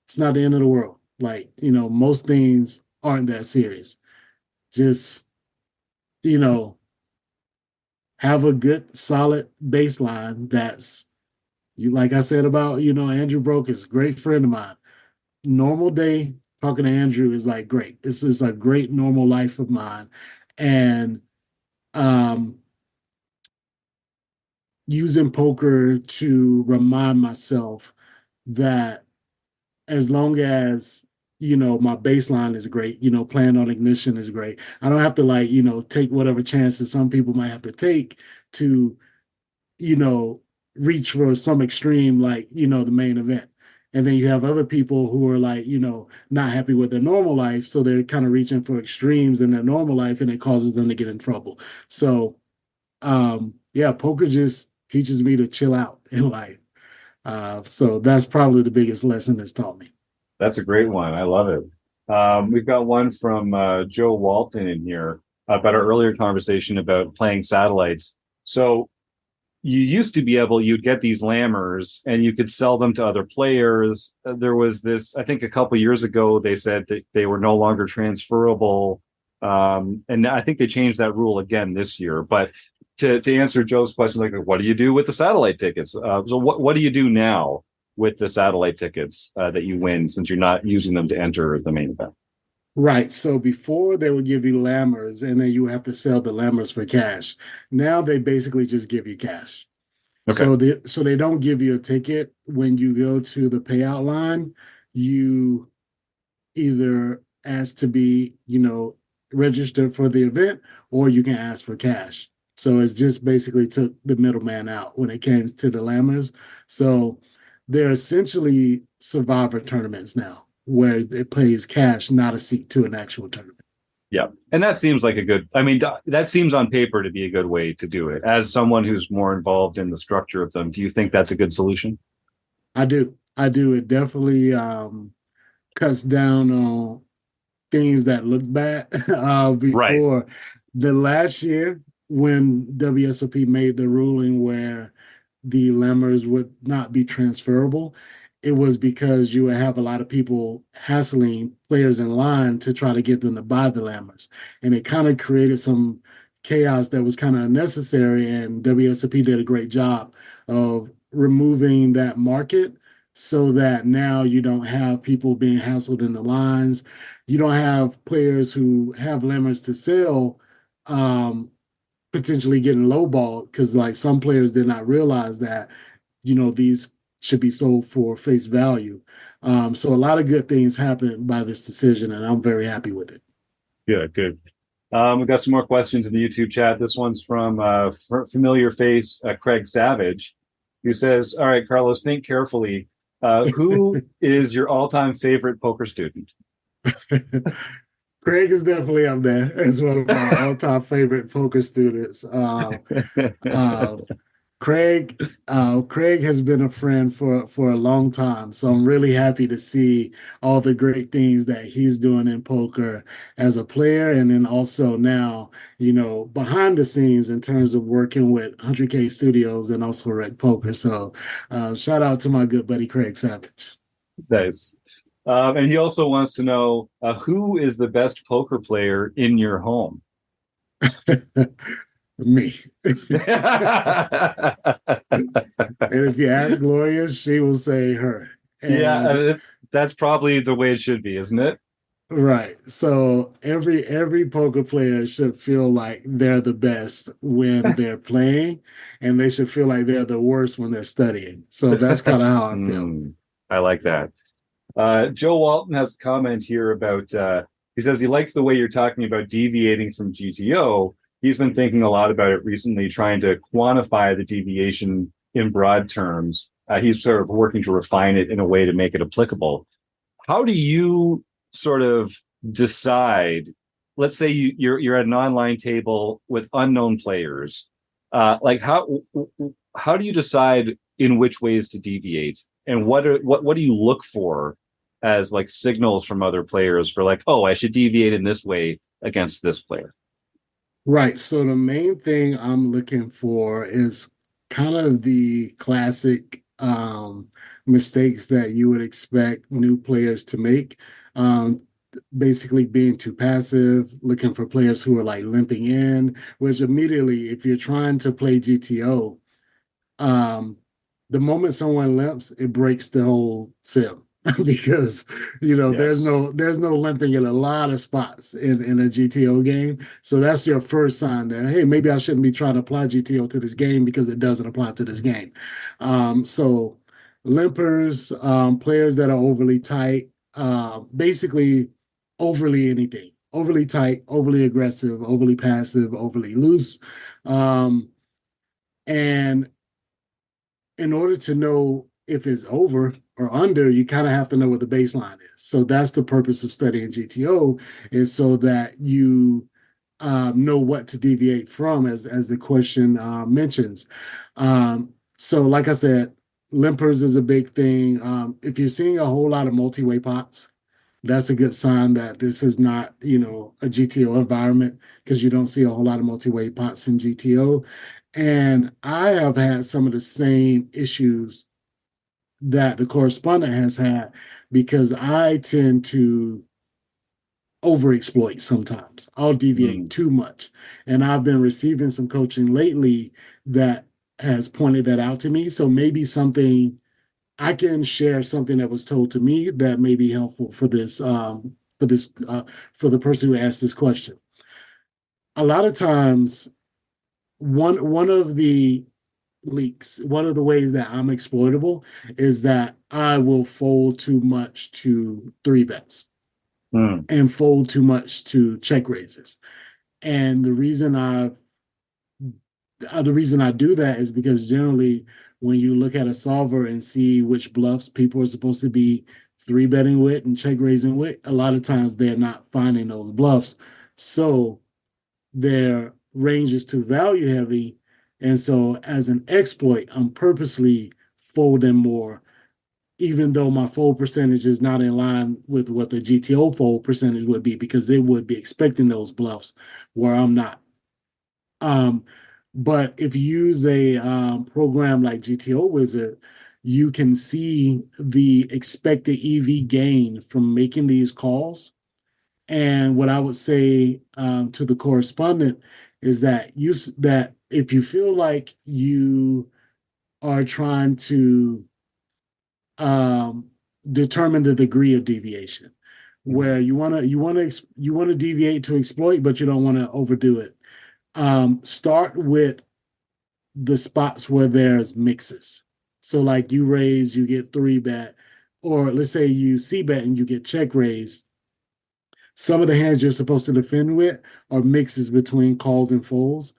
it's not the end of the world. Like, most things aren't that serious. Just, have a good, solid baseline that's, like I said about, Andrew Brokos, great friend of mine. Normal day talking to Andrew is like great. This is a great normal life of mine. And using poker to remind myself that as long as my baseline is great. Playing on ignition is great. I don't have to like, take whatever chances some people might have to take to, you know, reach for some extreme, like, the main event. And then you have other people who are like, not happy with their normal life. So they're kind of reaching for extremes in their normal life, and it causes them to get in trouble. So, yeah, poker just teaches me to chill out in life. So that's probably the biggest lesson it's taught me. That's a great one. I love it. We've got one from Joe Walton in here about our earlier conversation about playing satellites. So you used to be able, you'd get these lammers and you could sell them to other players. There was this, I think a couple years ago, they said that they were no longer transferable. And I think they changed that rule again this year. But to answer Joe's question, like, what do you do with the satellite tickets? So what do you do now with the satellite tickets that you win, since you're not using them to enter the main event? Right. So before they would give you lammers, and then you have to sell the lammers for cash. Now they basically just give you cash. Okay. So they don't give you a ticket when you go to the payout line. You either ask to be, registered for the event, or you can ask for cash. So it's just basically took the middleman out when it came to the lammers. So they're essentially survivor tournaments now, where it pays cash, not a seat to an actual tournament. Yeah. And that seems like a good, I mean, that seems on paper to be a good way to do it. As someone who's more involved in the structure of them, do you think that's a good solution? I do. It definitely cuts down on things that look bad. Before the last year, when WSOP made the ruling where the lammers would not be transferable, it was because you would have a lot of people hassling players in line to try to get them to buy the lammers. And it kind of created some chaos that was kind of unnecessary. And WSOP did a great job of removing that market, so that now you don't have people being hassled in the lines. You don't have players who have lammers to sell potentially getting lowballed, because like some players did not realize that these should be sold for face value. So a lot of good things happened by this decision, and I'm very happy with it. Good. We've got some more questions in the YouTube chat. This one's from familiar face Craig Savage, who says, all right, Carlos, think carefully. Who is your all-time favorite poker student? Craig is definitely up there as one of my all-time favorite poker students. Craig has been a friend for a long time, so I'm really happy to see all the great things that he's doing in poker as a player, and then also now, behind the scenes in terms of working with 100K Studios and also RecPoker. So, shout out to my good buddy Craig Savage. Nice. And he also wants to know who is the best poker player in your home? Me. And if you ask Gloria, she will say her. And that's probably the way it should be, isn't it? Right. So every poker player should feel like they're the best when they're playing, and they should feel like they're the worst when they're studying. So that's kind of how I feel. I like that. Joe Walton has a comment here about, he says he likes the way you're talking about deviating from GTO. He's been thinking a lot about it recently, trying to quantify the deviation in broad terms. He's sort of working to refine it in a way to make it applicable. How do you sort of decide, let's say you're at an online table with unknown players, like how do you decide in which ways to deviate, and what do you look for as like signals from other players for like, oh, I should deviate in this way against this player? Right. So the main thing I'm looking for is kind of the classic mistakes that you would expect new players to make. Basically being too passive, looking for players who are like limping in, which immediately, if you're trying to play GTO, the moment someone limps, it breaks the whole sim. Because there's no limping in a lot of spots in a GTO game. So that's your first sign that, hey, maybe I shouldn't be trying to apply GTO to this game because it doesn't apply to this game. So limpers, players that are overly tight, basically overly anything, overly tight, overly aggressive, overly passive, overly loose. And in order to know if it's over or under, you kind of have to know what the baseline is. So that's the purpose of studying GTO, is so that you know what to deviate from, as the question mentions. So like I said, limpers is a big thing. If you're seeing a whole lot of multi-way pots, that's a good sign that this is not, a GTO environment, because you don't see a whole lot of multi-way pots in GTO. And I have had some of the same issues that the correspondent has had, because I tend to overexploit sometimes. I'll deviate too much. And I've been receiving some coaching lately that has pointed that out to me. So maybe I can share something that was told to me that may be helpful for this, for the person who asked this question. A lot of times, one of the leaks, one of the ways that I'm exploitable is that I will fold too much to 3-bets and fold too much to check raises. And the reason I do that is because generally, when you look at a solver and see which bluffs people are supposed to be 3-betting with and check raising with, a lot of times they're not finding those bluffs. So their range is too value heavy. And so as an exploit, I'm purposely folding more, even though my fold percentage is not in line with what the GTO fold percentage would be, because they would be expecting those bluffs where I'm not. But if you use a program like GTO Wizard, you can see the expected EV gain from making these calls. And what I would say to the correspondent is that if you feel like you are trying to determine the degree of deviation, where you want to deviate to exploit, but you don't want to overdo it. Start with the spots where there's mixes. So like you raise, you get 3-bet, or let's say you c-bet and you get check raised. Some of the hands you're supposed to defend with are mixes between calls and folds.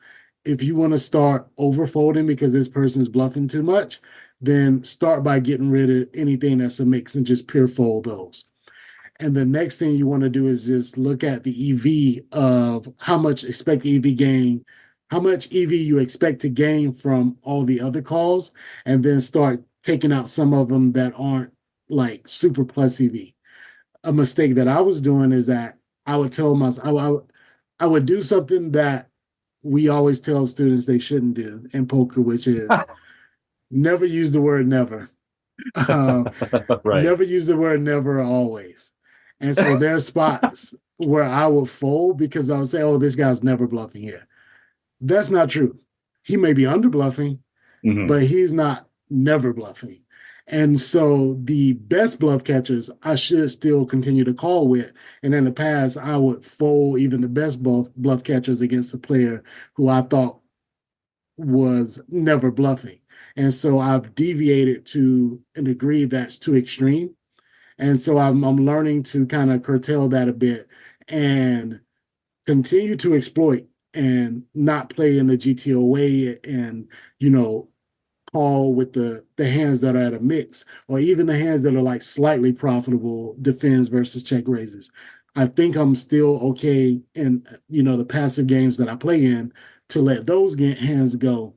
If you want to start overfolding because this person is bluffing too much, then start by getting rid of anything that's a mix and just pure fold those. And the next thing you want to do is just look at the EV of how much expected EV gain, how much EV you expect to gain from all the other calls, and then start taking out some of them that aren't like super plus EV. A mistake that I was doing is that I would tell myself, I would do something that we always tell students they shouldn't do in poker, which is never use the word never. Right. Never use the word never always. And so there are spots where I would fold because I would say, oh, this guy's never bluffing here. That's not true. He may be under bluffing, but he's not never bluffing. And so the best bluff catchers, I should still continue to call with. And in the past, I would fold even the best bluff catchers against a player who I thought was never bluffing. And so I've deviated to a degree that's too extreme. And so I'm learning to kind of curtail that a bit and continue to exploit and not play in the GTO way and, call with the hands that are at a mix, or even the hands that are like slightly profitable defends versus check raises. I think I'm still okay in, the passive games that I play in to let those hands go.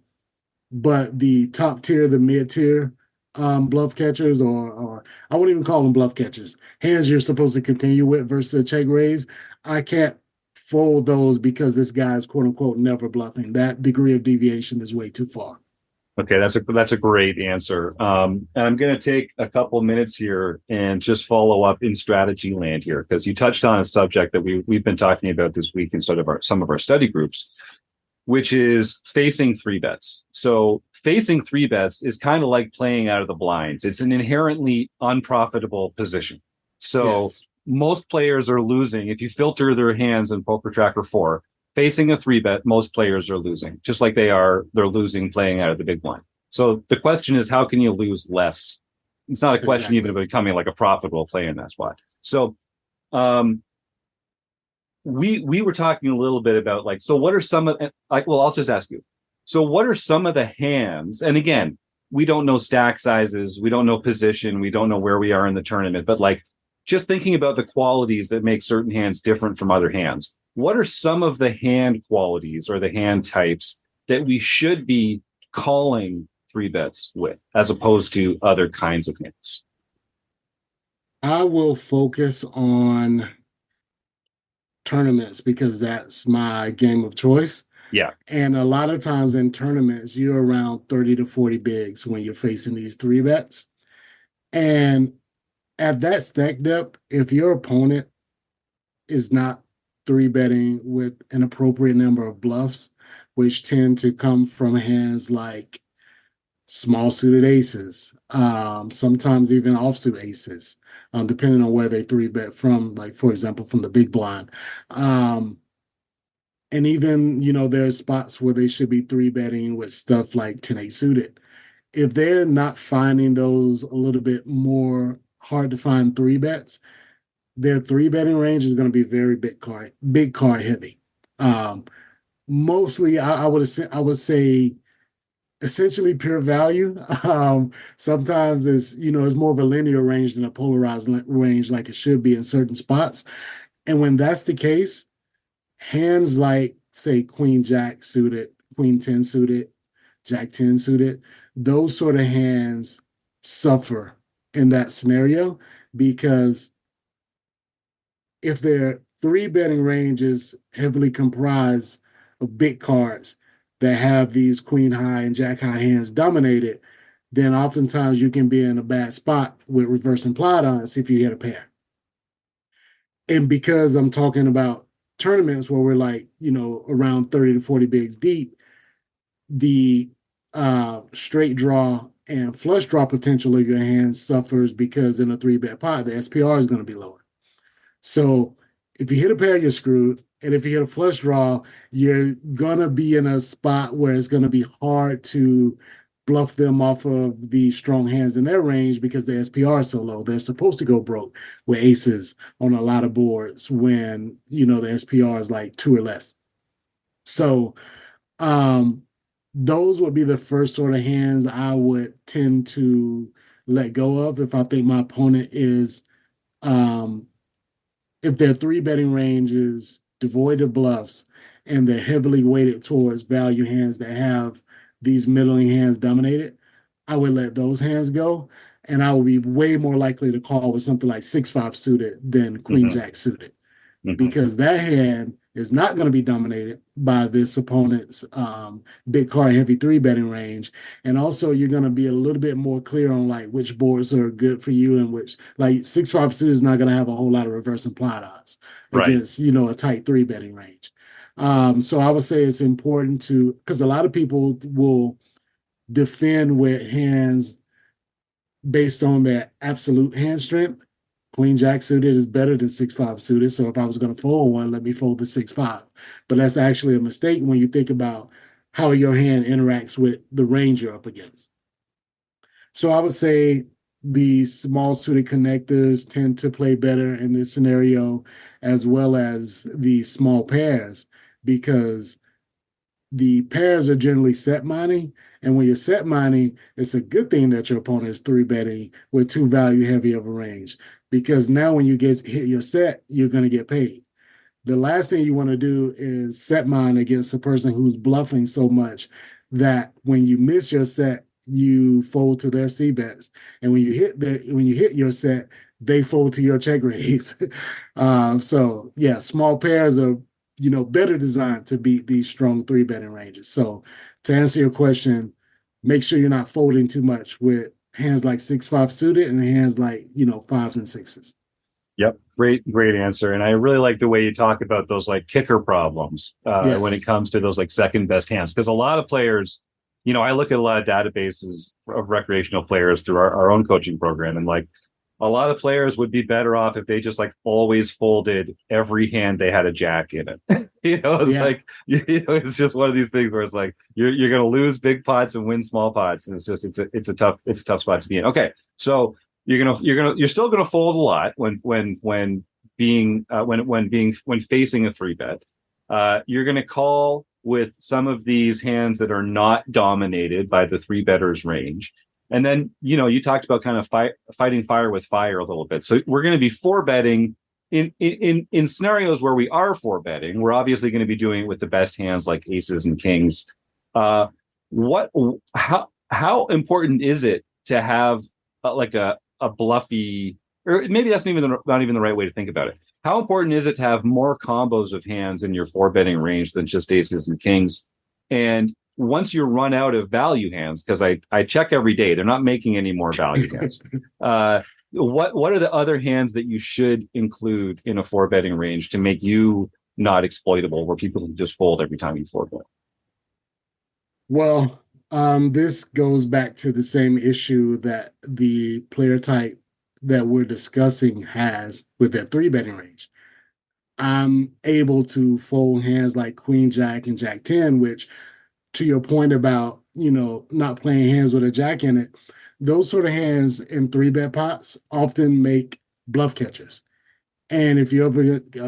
But the top tier, the mid tier bluff catchers, or I won't even call them bluff catchers, hands you're supposed to continue with versus a check raise, I can't fold those because this guy is quote unquote never bluffing. That degree of deviation is way too far. Okay, that's a great answer. And I'm going to take a couple minutes here and just follow up in strategy land here, because you touched on a subject that we've been talking about this week in sort of some of our study groups, which is facing 3-bets. So facing 3-bets is kind of like playing out of the blinds. It's an inherently unprofitable position. So most players are losing. If you filter their hands in Poker Tracker 4, facing a 3-bet, most players are losing, just like they're losing playing out of the big blind. So the question is, how can you lose less? It's not a question even of becoming like a profitable player in that spot. So we were talking a little bit about like, so what are some of like, well, I'll just ask you. So what are some of the hands? And again, we don't know stack sizes, we don't know position, we don't know where we are in the tournament, but like just thinking about the qualities that make certain hands different from other hands. What are some of the hand qualities or the hand types that we should be calling 3-bets with as opposed to other kinds of hands? I will focus on tournaments because that's my game of choice. Yeah. And a lot of times in tournaments, you're around 30 to 40 bigs when you're facing these 3-bets. And at that stack depth, if your opponent is not 3-betting with an appropriate number of bluffs, which tend to come from hands like small suited aces, sometimes even offsuit aces, depending on where they 3-bet from, like, for example, from the big blind. And even, there's spots where they should be 3-betting with stuff like 10-8 suited. If they're not finding those a little bit more hard to find 3-bets, their 3-betting range is going to be very big card heavy. Mostly, I would say essentially pure value. Sometimes it's more of a linear range than a polarized range like it should be in certain spots. And when that's the case, hands like, say, Queen Jack suited, Queen 10 suited, Jack 10 suited, those sort of hands suffer in that scenario because if their 3-betting range is heavily comprised of big cards that have these Queen high and Jack high hands dominated, then oftentimes you can be in a bad spot with reverse implied odds if you hit a pair. And because I'm talking about tournaments where we're like, around 30 to 40 bigs deep, the straight draw and flush draw potential of your hand suffers because in a 3-bet pot, the SPR is going to be lower. So if you hit a pair, you're screwed. And if you hit a flush draw, you're going to be in a spot where it's going to be hard to bluff them off of the strong hands in their range because the SPR is so low. They're supposed to go broke with aces on a lot of boards when, the SPR is like 2 or less. So those would be the first sort of hands I would tend to let go of if I think my opponent is if their 3-betting range is devoid of bluffs and they're heavily weighted towards value hands that have these middling hands dominated, I would let those hands go. And I would be way more likely to call with something like 6-5 suited than Queen Jack suited. Because that hand is not going to be dominated by this opponent's big card heavy 3-betting range. And also you're going to be a little bit more clear on like which boards are good for you and which, like 6-5 suited is not going to have a whole lot of reverse implied odds against, a tight 3-betting range. So I would say it's important to, because a lot of people will defend with hands based on their absolute hand strength. Queen Jack suited is better than 6-5 suited. So if I was going to fold one, let me fold the 6-5. But that's actually a mistake when you think about how your hand interacts with the range you're up against. So I would say the small suited connectors tend to play better in this scenario, as well as the small pairs, because the pairs are generally set mining. And when you're set mining, it's a good thing that your opponent is 3-betting with too value heavy of a range. Because now when you hit your set, you're going to get paid. The last thing you want to do is set mine against a person who's bluffing so much that when you miss your set, you fold to their C bets. And when you hit your set, they fold to your check raise. So yeah, small pairs are better designed to beat these strong 3-betting ranges. So to answer your question, make sure you're not folding too much with hands like 6-5 suited and hands like 5s and 6s. Yep, great answer. And I really like the way you talk about those like kicker problems when it comes to those like second best hands, because a lot of players, I look at a lot of databases of recreational players through our own coaching program, and like a lot of players would be better off if they just like always folded every hand they had a jack in it. Like, it's just one of these things where it's like you're going to lose big pots and win small pots, and it's a tough spot to be in. Okay, so you're still gonna fold a lot when facing a 3-bet. You're gonna call with some of these hands that are not dominated by the 3-better's range. And then, you talked about kind of fighting fire with fire a little bit. So we're going to be 4-betting in scenarios where we are 4-betting. We're obviously going to be doing it with the best hands like aces and kings. How important is it to have like a bluffy, or maybe that's not even the right way to think about it. How important is it to have more combos of hands in your 4-betting range than just aces and kings? And once you run out of value hands, because I check every day, they're not making any more value hands. What are the other hands that you should include in a 4-betting range to make you not exploitable, where people can just fold every time you 4-bet? Well, this goes back to the same issue that the player type that we're discussing has with their 3-betting range. I'm able to fold hands like Queen Jack and Jack 10, which, to your point about, not playing hands with a jack in it, those sort of hands in 3-bet pots often make bluff catchers. And if you're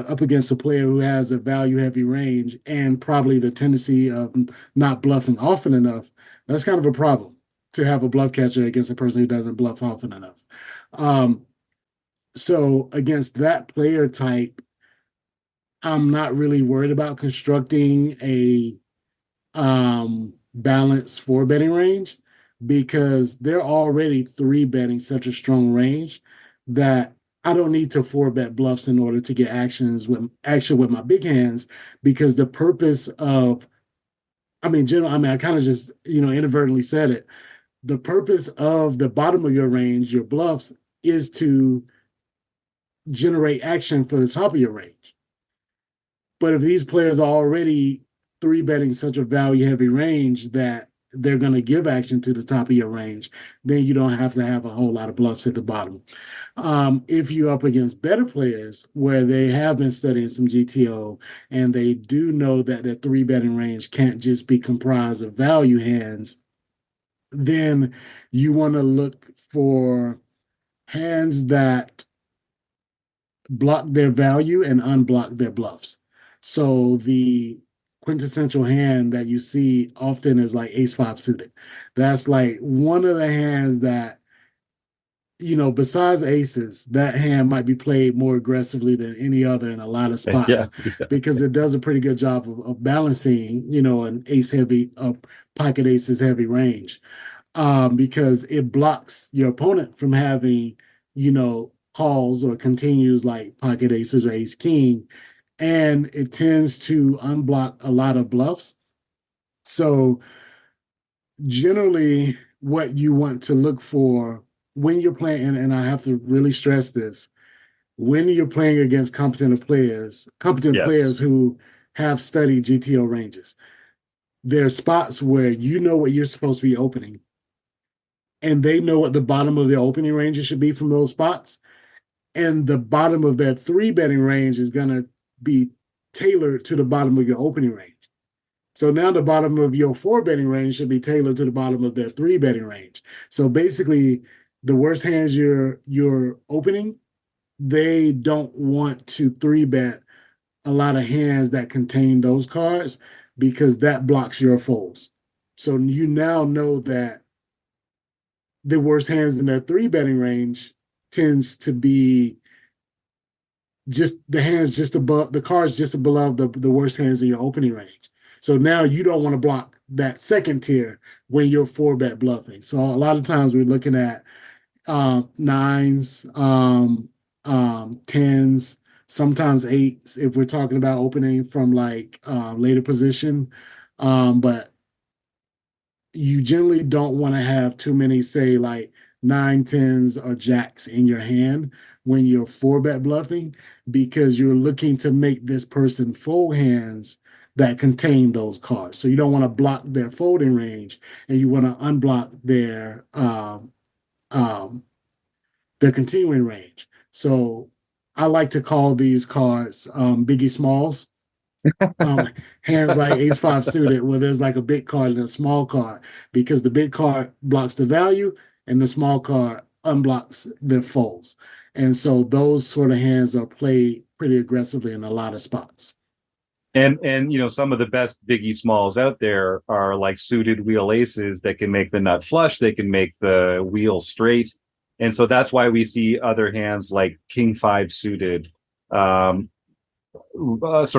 up against a player who has a value-heavy range and probably the tendency of not bluffing often enough, that's kind of a problem to have a bluff catcher against a person who doesn't bluff often enough. So against that player type, I'm not really worried about constructing a balanced 4-betting range, because they're already 3-betting such a strong range that I don't need to 4-bet bluffs in order to get action with my big hands, because the purpose of, I kind of just, inadvertently said it. The purpose of the bottom of your range, your bluffs, is to generate action for the top of your range. But if these players are already 3-betting such a value-heavy range that they're going to give action to the top of your range, then you don't have to have a whole lot of bluffs at the bottom. If you're up against better players where they have been studying some GTO and they do know that their 3-betting range can't just be comprised of value hands, then you want to look for hands that block their value and unblock their bluffs. So the quintessential hand that you see often is like ace-5 suited. That's like one of the hands that, besides aces, that hand might be played more aggressively than any other in a lot of spots, because it does a pretty good job of balancing, an ace-heavy, pocket aces-heavy range, because it blocks your opponent from having, calls or continues like pocket aces or ace-king, and it tends to unblock a lot of bluffs. So generally what you want to look for when you're playing, and I have to really stress this, when you're playing against competent players who have studied GTO ranges, there are spots where you know what you're supposed to be opening, and they know what the bottom of their opening ranges should be from those spots, and the bottom of that 3-betting range is going to be tailored to the bottom of your opening range. So now the bottom of your 4-betting range should be tailored to the bottom of their 3-betting range. So basically, the worst hands you're opening, they don't want to 3-bet a lot of hands that contain those cards, because that blocks your folds. So you now know that the worst hands in their 3-betting range tends to be just the hands just above the cards, just below the worst hands in your opening range. So now you don't want to block that second tier when you're 4-bet bluffing. So a lot of times we're looking at nines, tens, sometimes eights if we're talking about opening from like later position. But you generally don't want to have too many, say, like 9, 10s, or jacks in your hand when you're 4-bet bluffing, because you're looking to make this person fold hands that contain those cards. So you don't want to block their folding range, and you want to unblock their continuing range. So I like to call these cards Biggie Smalls. Hands like ace-5 suited, where there's like a big card and a small card, because the big card blocks the value and the small card unblocks the folds. And so those sort of hands are played pretty aggressively in a lot of spots. And some of the best Biggie Smalls out there are like suited wheel aces that can make the nut flush, they can make the wheel straight. And so that's why we see other hands like King 5 suited sort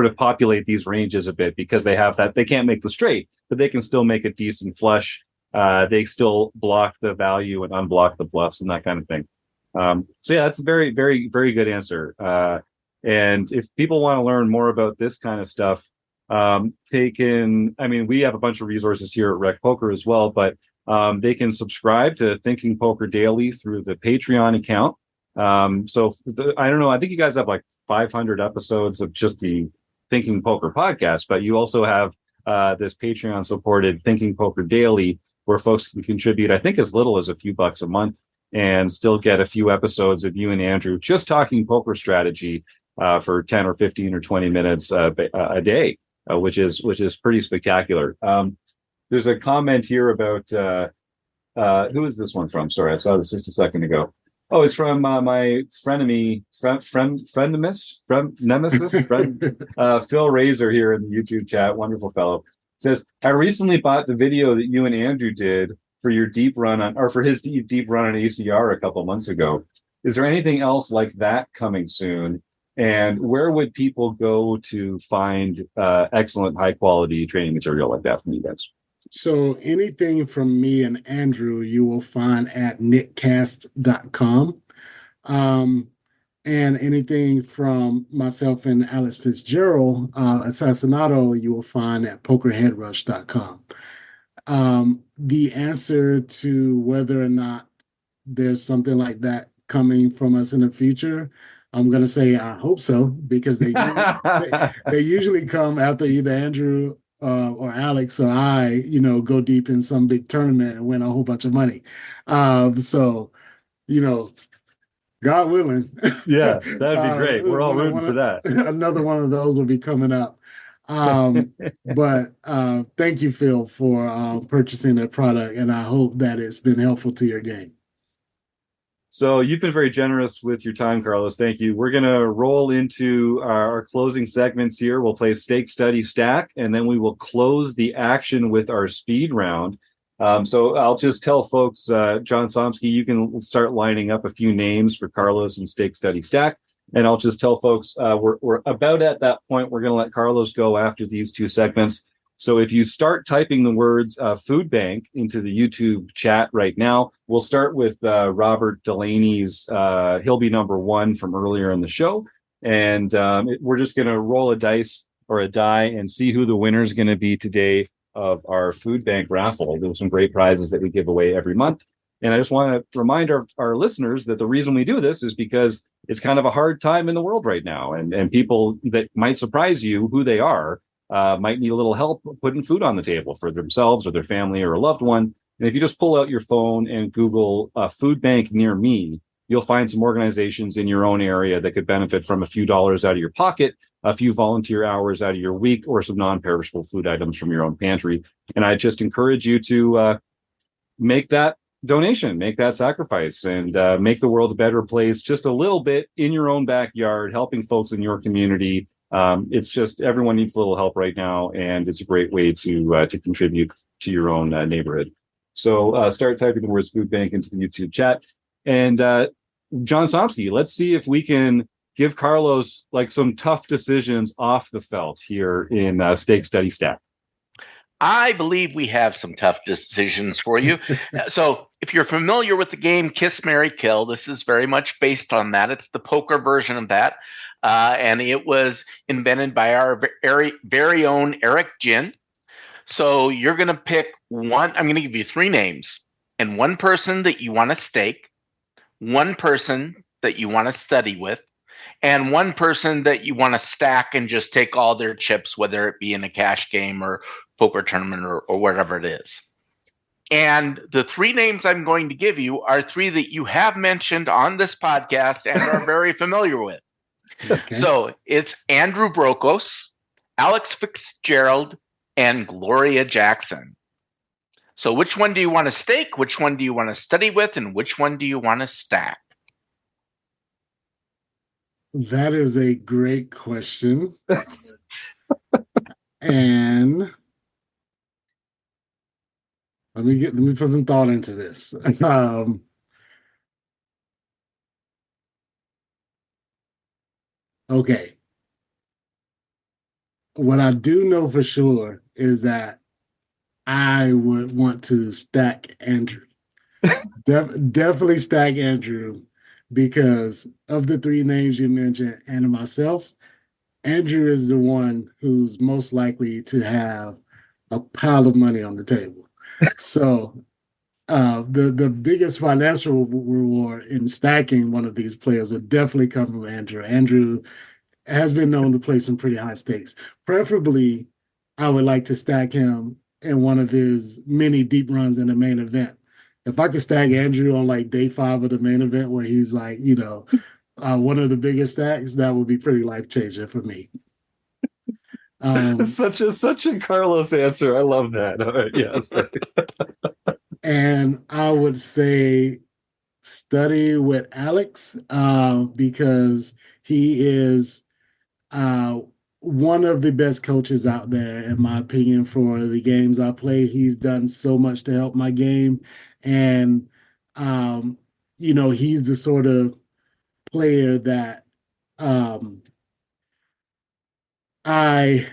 of populate these ranges a bit, because they have that. They can't make the straight, but they can still make a decent flush. They still block the value and unblock the bluffs and that kind of thing. So yeah, that's a very, very, very good answer. And if people want to learn more about this kind of stuff, we have a bunch of resources here at RecPoker as well, but they can subscribe to Thinking Poker Daily through the Patreon account. I don't know, I think you guys have like 500 episodes of just the Thinking Poker podcast, but you also have this Patreon supported Thinking Poker Daily, where folks can contribute, I think, as little as a few bucks a month, and still get a few episodes of you and Andrew just talking poker strategy for 10 or 15 or 20 minutes a day, which is pretty spectacular. There's a comment here about who is this one from? Sorry, I saw this just a second ago. Oh, it's from my nemesis, Phil Razor here in the YouTube chat. Wonderful fellow. Says, I recently bought the video that you and Andrew did for your his deep run on ACR a couple months ago. Is there anything else like that coming soon? And where would people go to find excellent, high quality training material like that from you guys? So anything from me and Andrew, you will find at nickcast.com. And anything from myself and Alex Fitzgerald, Assassinato, you will find at pokerheadrush.com. The answer to whether or not there's something like that coming from us in the future, I'm going to say I hope so, because they usually come after either Andrew or Alex or I, go deep in some big tournament and win a whole bunch of money. God willing. Yeah, that'd be great. We're all rooting for that. Another one of those will be coming up. But thank you, Phil, for purchasing that product, and I hope that it's been helpful to your game. So you've been very generous with your time, Carlos. Thank you. We're going to roll into our closing segments here. We'll play Stake, Study, Stack, and then we will close the action with our speed round. So I'll just tell folks, John Somsky, you can start lining up a few names for Carlos and Stake, Study, Stack. And I'll just tell folks, we're about at that point. We're going to let Carlos go after these two segments. So if you start typing the words food bank into the YouTube chat right now, we'll start with Robert Delaney's, he'll be number one from earlier in the show. And we're just going to roll a dice or a die and see who the winner is going to be today of our food bank raffle. There's some great prizes that we give away every month. And I just want to remind our listeners that the reason we do this is because it's kind of a hard time in the world right now. And people that might surprise you who they are might need a little help putting food on the table for themselves or their family or a loved one. And if you just pull out your phone and Google food bank near me, you'll find some organizations in your own area that could benefit from a few dollars out of your pocket, a few volunteer hours out of your week, or some non-perishable food items from your own pantry. And I just encourage you to make that donation, make that sacrifice, and make the world a better place just a little bit in your own backyard, helping folks in your community. It's just everyone needs a little help right now, and it's a great way to contribute to your own neighborhood. So start typing the words food bank into the YouTube chat. And John Somsky, let's see if we can give Carlos like some tough decisions off the felt here in Stake, Study, Stack. I believe we have some tough decisions for you. So if you're familiar with the game Kiss, Marry, Kill, this is very much based on that. It's the poker version of that. And it was invented by our very own Eric Jin. So you're going to pick one. I'm going to give you three names, and one person that you want to stake, one person that you want to study with, and one person that you want to stack and just take all their chips, whether it be in a cash game or poker tournament or whatever it is. And the three names I'm going to give you are three that you have mentioned on this podcast and are very familiar with. Okay. So it's Andrew Brokos, Alex Fitzgerald, and Gloria Jackson. So which one do you want to stake? Which one do you want to study with? And which one do you want to stack? That is a great question. And let me put some thought into this. Okay. What I do know for sure is that I would want to stack Andrew. Definitely stack Andrew because of the three names you mentioned and myself, Andrew is the one who's most likely to have a pile of money on the table. So the biggest financial reward in stacking one of these players would definitely come from Andrew. Andrew has been known to play some pretty high stakes. Preferably, I would like to stack him in one of his many deep runs in the main event. If I could stack Andrew on like day 5 of the main event where he's like, one of the biggest stacks, that would be pretty life-changing for me. Such a Carlos answer. I love that. All right, yes. And I would say study with Alex because he is one of the best coaches out there, in my opinion, for the games I play. He's done so much to help my game. And, he's the sort of player that I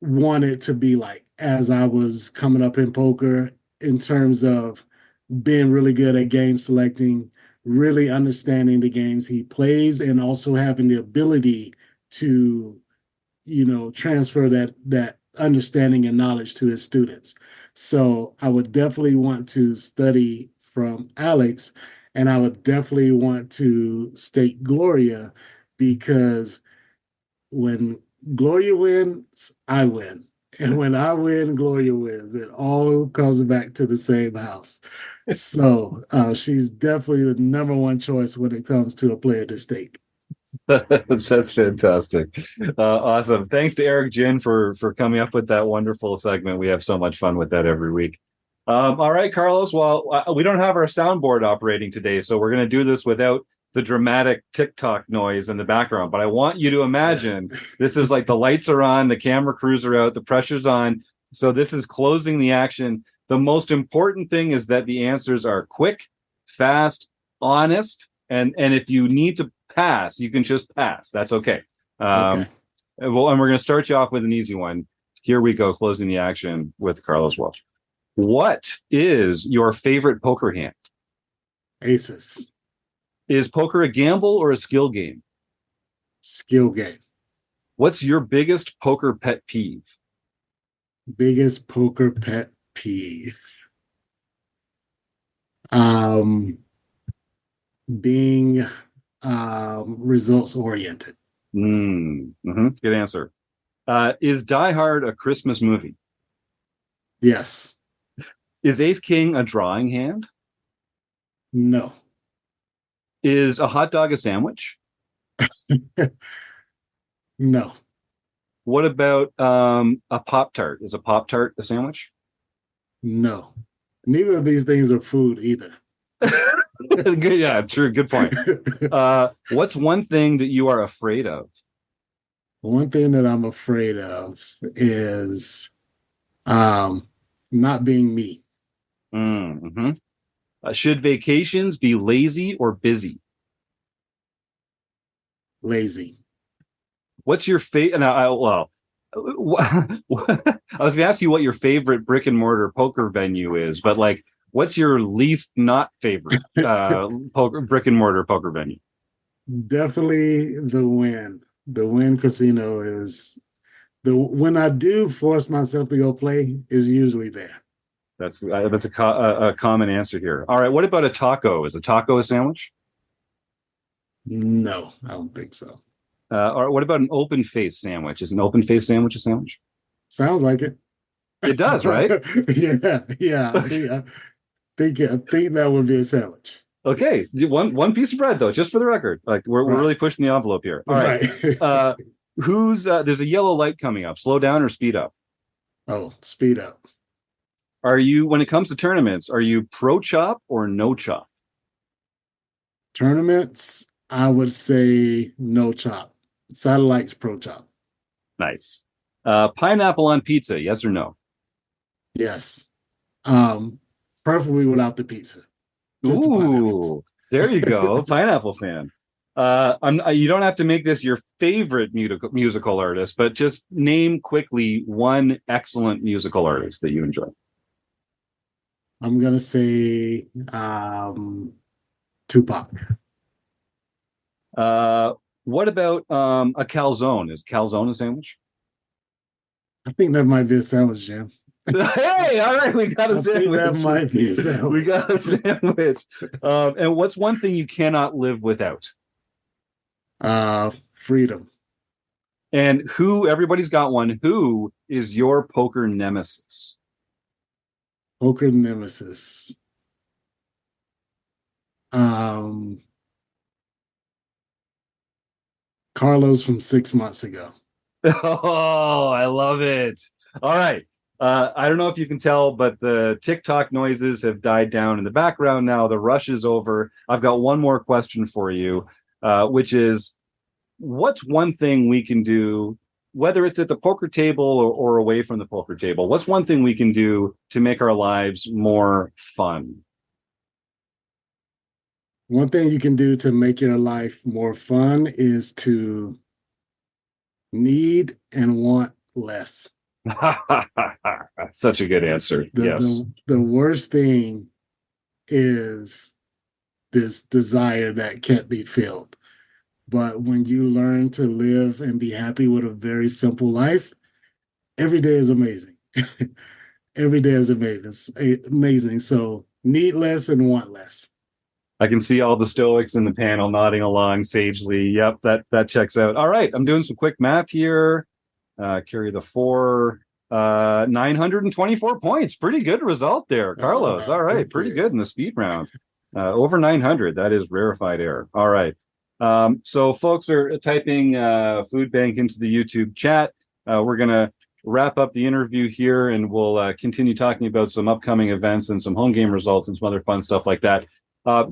wanted to be like as I was coming up in poker, in terms of being really good at game selecting, really understanding the games he plays, and also having the ability to, transfer that understanding and knowledge to his students. So I would definitely want to study from Alex, and I would definitely want to stake Gloria, because when Gloria wins, I win. And when I win, Gloria wins. It all comes back to the same house. So she's definitely the number one choice when it comes to a player to stake. That's fantastic. Awesome. Thanks to Eric Jin for coming up with that wonderful segment. We have so much fun with that every week. All right, Carlos. Well, we don't have our soundboard operating today, so we're going to do this without the dramatic TikTok noise in the background. But I want you to imagine this is like the lights are on, the camera crews are out, the pressure's on. So this is closing the action. The most important thing is that the answers are quick, fast, honest, and if you need to pass, you can just pass. That's okay. Okay. Well, and we're going to start you off with an easy one. Here we go, closing the action with Carlos Welch. What is your favorite poker hand? Aces. Is poker a gamble or a skill game? Skill game. What's your biggest poker pet peeve? Biggest poker pet peeve. Being results oriented. Good answer. Is Die Hard a Christmas movie? Yes. Is Ace King a drawing hand? No. Is a hot dog a sandwich? No. What about a Pop-Tart? Is a Pop-Tart a sandwich? No. Neither of these things are food either. Good, yeah, true. Good point. What's one thing that you are afraid of? One thing that I'm afraid of is not being me. Mm-hmm. Should vacations be lazy or busy? Lazy. What's your favorite? I was going to ask you what your favorite brick and mortar poker venue is, but like, what's your least not favorite brick and mortar poker venue? Definitely the Wynn. The Wynn Casino is when I do force myself to go play, is usually there. That's a common answer here. All right, what about a taco? Is a taco a sandwich? No, I don't think so. Or what about an open face sandwich? Is an open face sandwich a sandwich? Sounds like it. It does, right? Yeah. I think that would be a sandwich. Okay, one piece of bread though, just for the record. Like we're really pushing the envelope here. All right. There's a yellow light coming up. Slow down or speed up? Oh, speed up. Are you, when it comes to tournaments, are you pro chop or no chop? Tournaments, I would say no chop. Satellites pro chop. Nice. Pineapple on pizza, yes or no? Yes. Preferably without the pizza. Just the pineapples. Ooh, there you go. Pineapple fan. You don't have to make this your favorite musical artist, but just name quickly one excellent musical artist that you enjoy. I'm gonna say Tupac. What about a calzone? Is calzone a sandwich? I think that might be a sandwich, Jim. Hey, all right, we got a sandwich. That might be a sandwich. We got a sandwich. And what's one thing you cannot live without? Freedom. And everybody's got one. Who is your poker nemesis? Poker nemesis. Carlos from 6 months ago. Oh, I love it. All right. I don't know if you can tell, but the TikTok noises have died down in the background now. The rush is over. I've got one more question for you, which is, what's one thing we can do, whether it's at the poker table or away from the poker table? What's one thing we can do to make our lives more fun? One thing you can do to make your life more fun is to need and want less. Such a good answer. Yes. The worst thing is this desire that can't be filled. But when you learn to live and be happy with a very simple life, every day is amazing. Every day is amazing. So need less and want less. I can see all the Stoics in the panel nodding along sagely. Yep, that checks out. All right, I'm doing some quick math here. Carry the 4, 924 points. Pretty good result there, Carlos. All right, pretty good in the speed round. Over 900. That is rarefied air. All right. So folks are typing food bank into the YouTube chat. We're gonna wrap up the interview here, and we'll continue talking about some upcoming events and some home game results and some other fun stuff like that.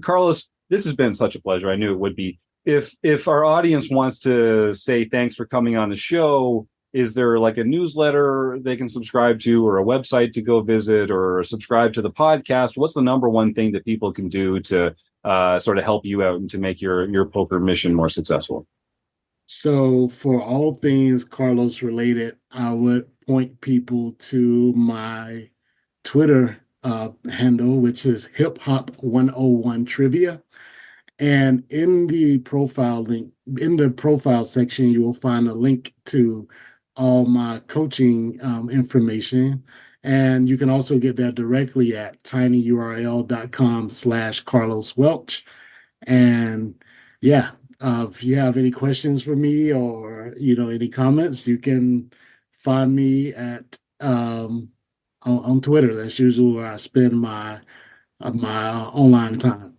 Carlos, this has been such a pleasure. I knew it would be. If our audience wants to say thanks for coming on the show, is there like a newsletter they can subscribe to, or a website to go visit, or subscribe to the podcast? What's the number one thing that people can do to sort of help you out and to make your poker mission more successful? So for all things Carlos related, I would point people to my Twitter handle, which is Hip Hop 101 Trivia. And in the profile section, you will find a link to all my coaching information. And you can also get that directly at tinyurl.com/Carlos Welch. And yeah, if you have any questions for me or, any comments, you can find me at on Twitter. That's usually where I spend my online time.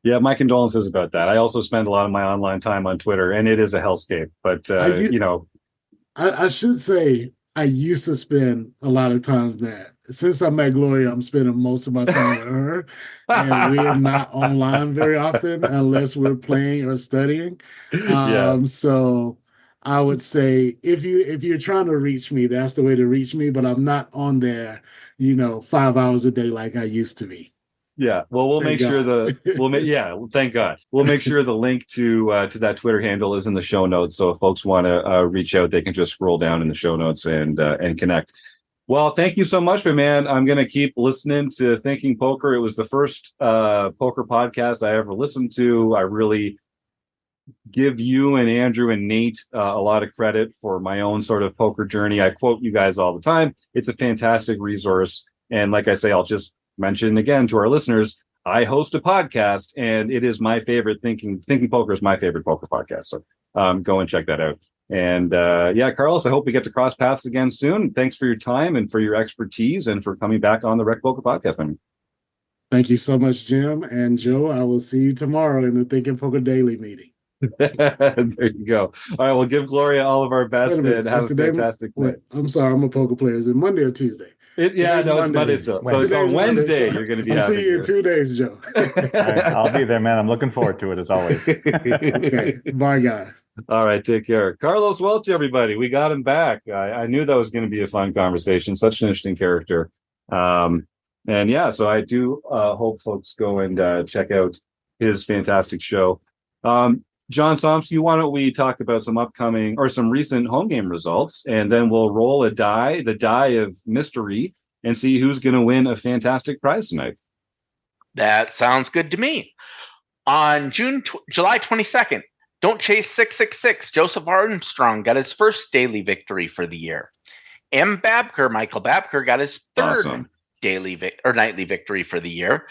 Yeah, my condolences about that. I also spend a lot of my online time on Twitter, and it is a hellscape. But I should say I used to spend a lot of times there. Since I met Gloria, I'm spending most of my time with her, and we're not online very often unless we're playing or studying. So I would say if you're trying to reach me, that's the way to reach me. But I'm not on there, 5 hours a day like I used to be. Yeah, well, we'll make sure thank God. We'll make sure the link to that Twitter handle is in the show notes. So if folks want to reach out, they can just scroll down in the show notes and connect. Well, thank you so much, my man. I'm going to keep listening to Thinking Poker. It was the first poker podcast I ever listened to. I really give you and Andrew and Nate a lot of credit for my own sort of poker journey. I quote you guys all the time. It's a fantastic resource. And like I say, I'll just mention again to our listeners, I host a podcast, and it is my favorite. Thinking Poker is my favorite poker podcast. So go and check that out. And Carlos, I hope we get to cross paths again soon. Thanks for your time and for your expertise and for coming back on the RecPoker podcast. Man. Thank you so much, Jim. And Joe, I will see you tomorrow in the Thinking Poker Daily meeting. There you go. All right, we'll give Gloria all of our best and have a fantastic day. I'm sorry, I'm a poker player. Is it Monday or Tuesday? It's Monday still. So on Wednesday, so you're going to be I'll having see you in 2 days, Joe. All right, I'll be there, man. I'm looking forward to it as always. Okay. Bye, guys. All right, take care. Carlos Welch, everybody. We got him back. I knew that was going to be a fun conversation. Such an interesting character. And yeah, so I do hope folks go and check out his fantastic show. John Somsky, why don't we talk about some upcoming or some recent home game results, and then we'll roll the die of mystery, and see who's going to win a fantastic prize tonight. That sounds good to me. On July 22nd, Don't Chase 666, Joseph Armstrong got his first daily victory for the year. Michael Babker got his third nightly victory for the year.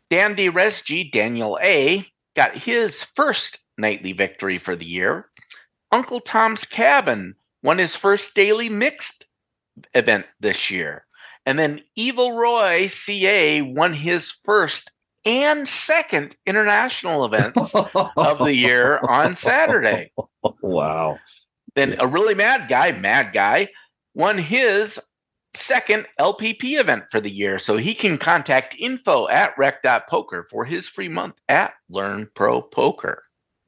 Dandy Resg, Daniel A, got his first nightly victory for the year. Uncle Tom's Cabin won his first daily mixed event this year. And then Evil Roy CA won his first and second international events of the year on Saturday. Wow. Then a really mad guy, won his second LPP event for the year. So he can contact info@rec.poker for his free month at Learn Pro Poker.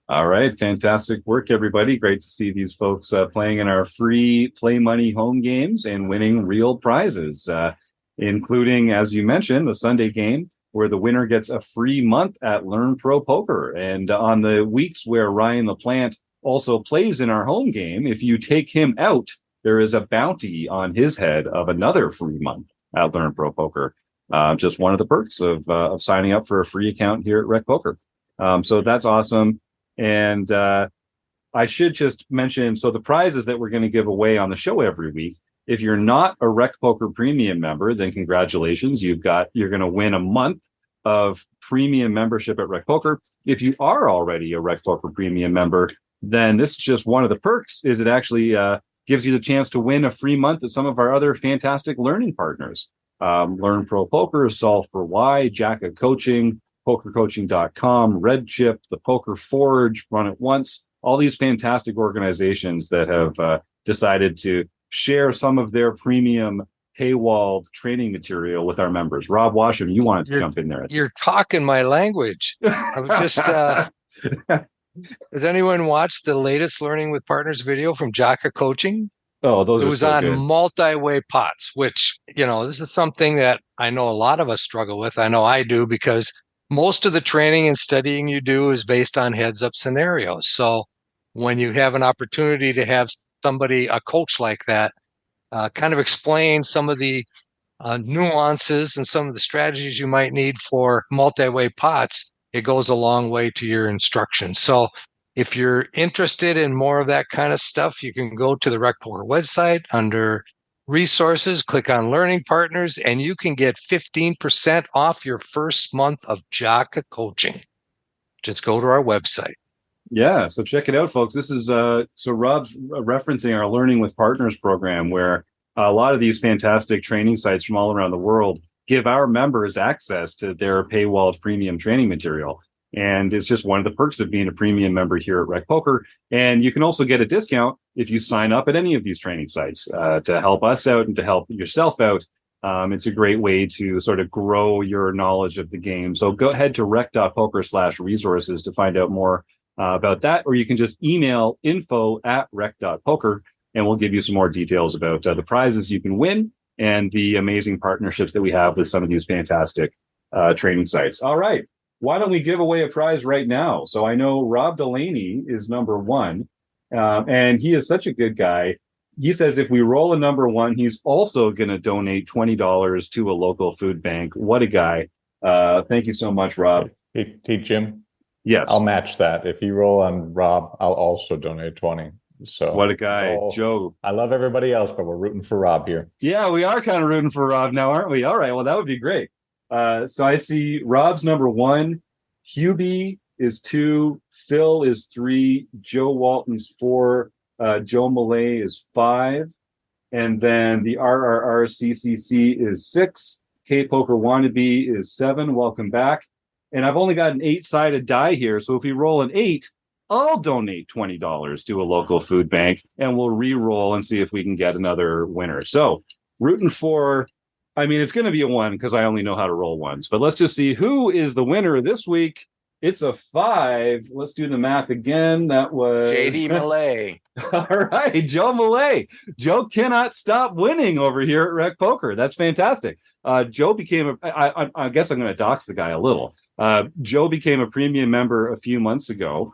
All right. Fantastic work, everybody. Great to see these folks playing in our free play money home games and winning real prizes, including, as you mentioned, the Sunday game where the winner gets a free month at Learn Pro Poker. And on the weeks where Ryan LaPlante also plays in our home game, if you take him out, there is a bounty on his head of another free month at Learn Pro Poker. Just one of the perks of signing up for a free account here at Rec Poker. So that's awesome. And I should just mention, so the prizes that we're going to give away on the show every week, if you're not a Rec Poker Premium member, then congratulations, you're going to win a month of premium membership at Rec Poker. If you are already a Rec Poker Premium member, then this is just one of the perks, is it actually gives you the chance to win a free month at some of our other fantastic learning partners. Learn Pro Poker, Solve for Why, Jacka Coaching, PokerCoaching.com, Red Chip, The Poker Forge, Run It Once, all these fantastic organizations that have decided to share some of their premium paywalled training material with our members. Rob Washam, you wanted to jump in there. You're talking my language. I was just has anyone watched the latest Learning with Partners video from Jacka Coaching? Oh, those it are was so on good. multi-way pots, which, this is something that I know a lot of us struggle with. I know I do, because most of the training and studying you do is based on heads-up scenarios. So when you have an opportunity to have somebody, a coach like that, kind of explain some of the nuances and some of the strategies you might need for multi-way pots, it goes a long way to your instruction. So if you're interested in more of that kind of stuff, you can go to the RecPoker website under resources, click on Learning Partners, and you can get 15% off your first month of Jacka Coaching. Just go to our website. Yeah, so check it out, folks. This is so Rob's referencing our Learning with Partners program, where a lot of these fantastic training sites from all around the world give our members access to their paywalled premium training material. And it's just one of the perks of being a premium member here at Rec Poker. And you can also get a discount if you sign up at any of these training sites to help us out and to help yourself out. It's a great way to sort of grow your knowledge of the game. So go ahead to rec.poker/resources to find out more about that, or you can just email info@rec.poker and we'll give you some more details about the prizes you can win and the amazing partnerships that we have with some of these fantastic training sites. All right. Why don't we give away a prize right now? So I know Rob Delaney is number one, and he is such a good guy. He says if we roll a number one, he's also going to donate $20 to a local food bank. What a guy. Thank you so much, Rob. Hey, Jim. Yes. I'll match that. If you roll on Rob, I'll also donate 20. So what a guy, Joe. I love everybody else, but we're rooting for Rob here. Yeah, we are kind of rooting for Rob now, aren't we? All right, well, that would be great. So I see Rob's number one, Hubie is 2, Phil is 3, Joe Walton's 4, Joe Millay is 5, and then the RRRCCC is 6, K-Poker Wannabe is 7, welcome back. And I've only got an 8-sided die here, so if we roll an 8, I'll donate $20 to a local food bank, and we'll re-roll and see if we can get another winner. So rooting for I mean, it's going to be a 1 because I only know how to roll ones. But let's just see who is the winner this week. It's a 5. Let's do the math again. That was JD Malay. All right, Joe Malay. Joe cannot stop winning over here at Rec Poker. That's fantastic. Joe became I guess I'm going to dox the guy a little. Joe became a premium member a few months ago.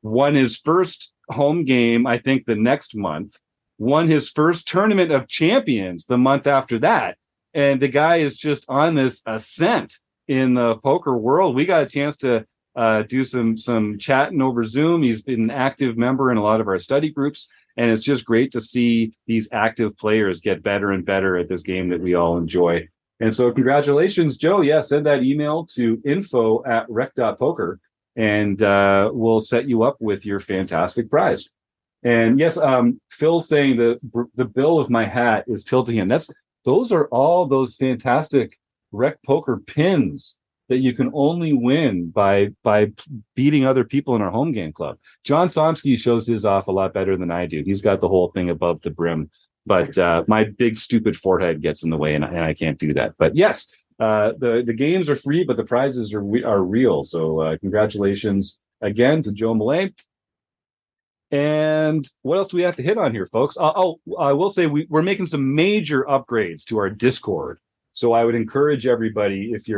Won his first home game, I think, the next month. Won his first tournament of champions the month after that. And the guy is just on this ascent in the poker world. We got a chance to do some chatting over Zoom. He's been an active member in a lot of our study groups, and it's just great to see these active players get better and better at this game that we all enjoy. And so congratulations, Joe. Yeah, send that email to info@rec.poker, and we'll set you up with your fantastic prize. And yes, Phil's saying the bill of my hat is tilting him. Those are all those fantastic Rec Poker pins that you can only win by beating other people in our home game club. John Somsky shows his off a lot better than I do. He's got the whole thing above the brim, but my big stupid forehead gets in the way, and I can't do that. But yes, the games are free, but the prizes are real. So congratulations again to Joe Malay. And what else do we have to hit on here, folks? I will say we're making some major upgrades to our Discord. So I would encourage everybody, if you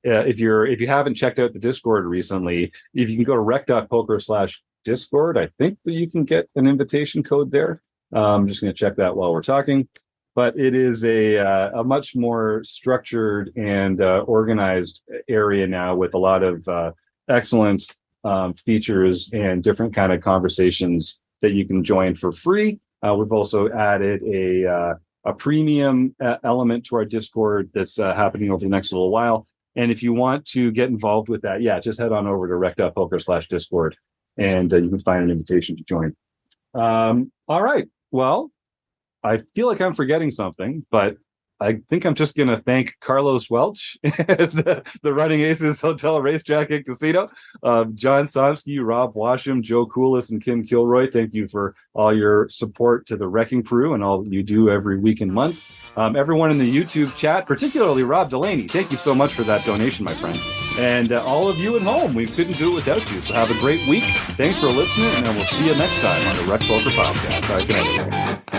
haven't checked out the Discord recently, if you can go to rec.poker/Discord, I think that you can get an invitation code there. I'm just going to check that while we're talking. But it is a much more structured and organized area now with a lot of excellent features and different kind of conversations that you can join for free. We've also added a premium element to our Discord that's happening over the next little while. And if you want to get involved with that, just head on over to rec.poker/Discord, and you can find an invitation to join. All right. Well, I feel like I'm forgetting something, but I think I'm just going to thank Carlos Welch, the Running Aces Hotel, Racetrack, and Casino, John Somsky, Rob Washam, Joe Coolis, and Kim Kilroy. Thank you for all your support to the RECing Crew and all you do every week and month. Everyone in the YouTube chat, particularly Rob Delaney, thank you so much for that donation, my friend. And all of you at home, we couldn't do it without you. So have a great week. Thanks for listening, and we'll see you next time on the Rec Poker Podcast. All right, good night.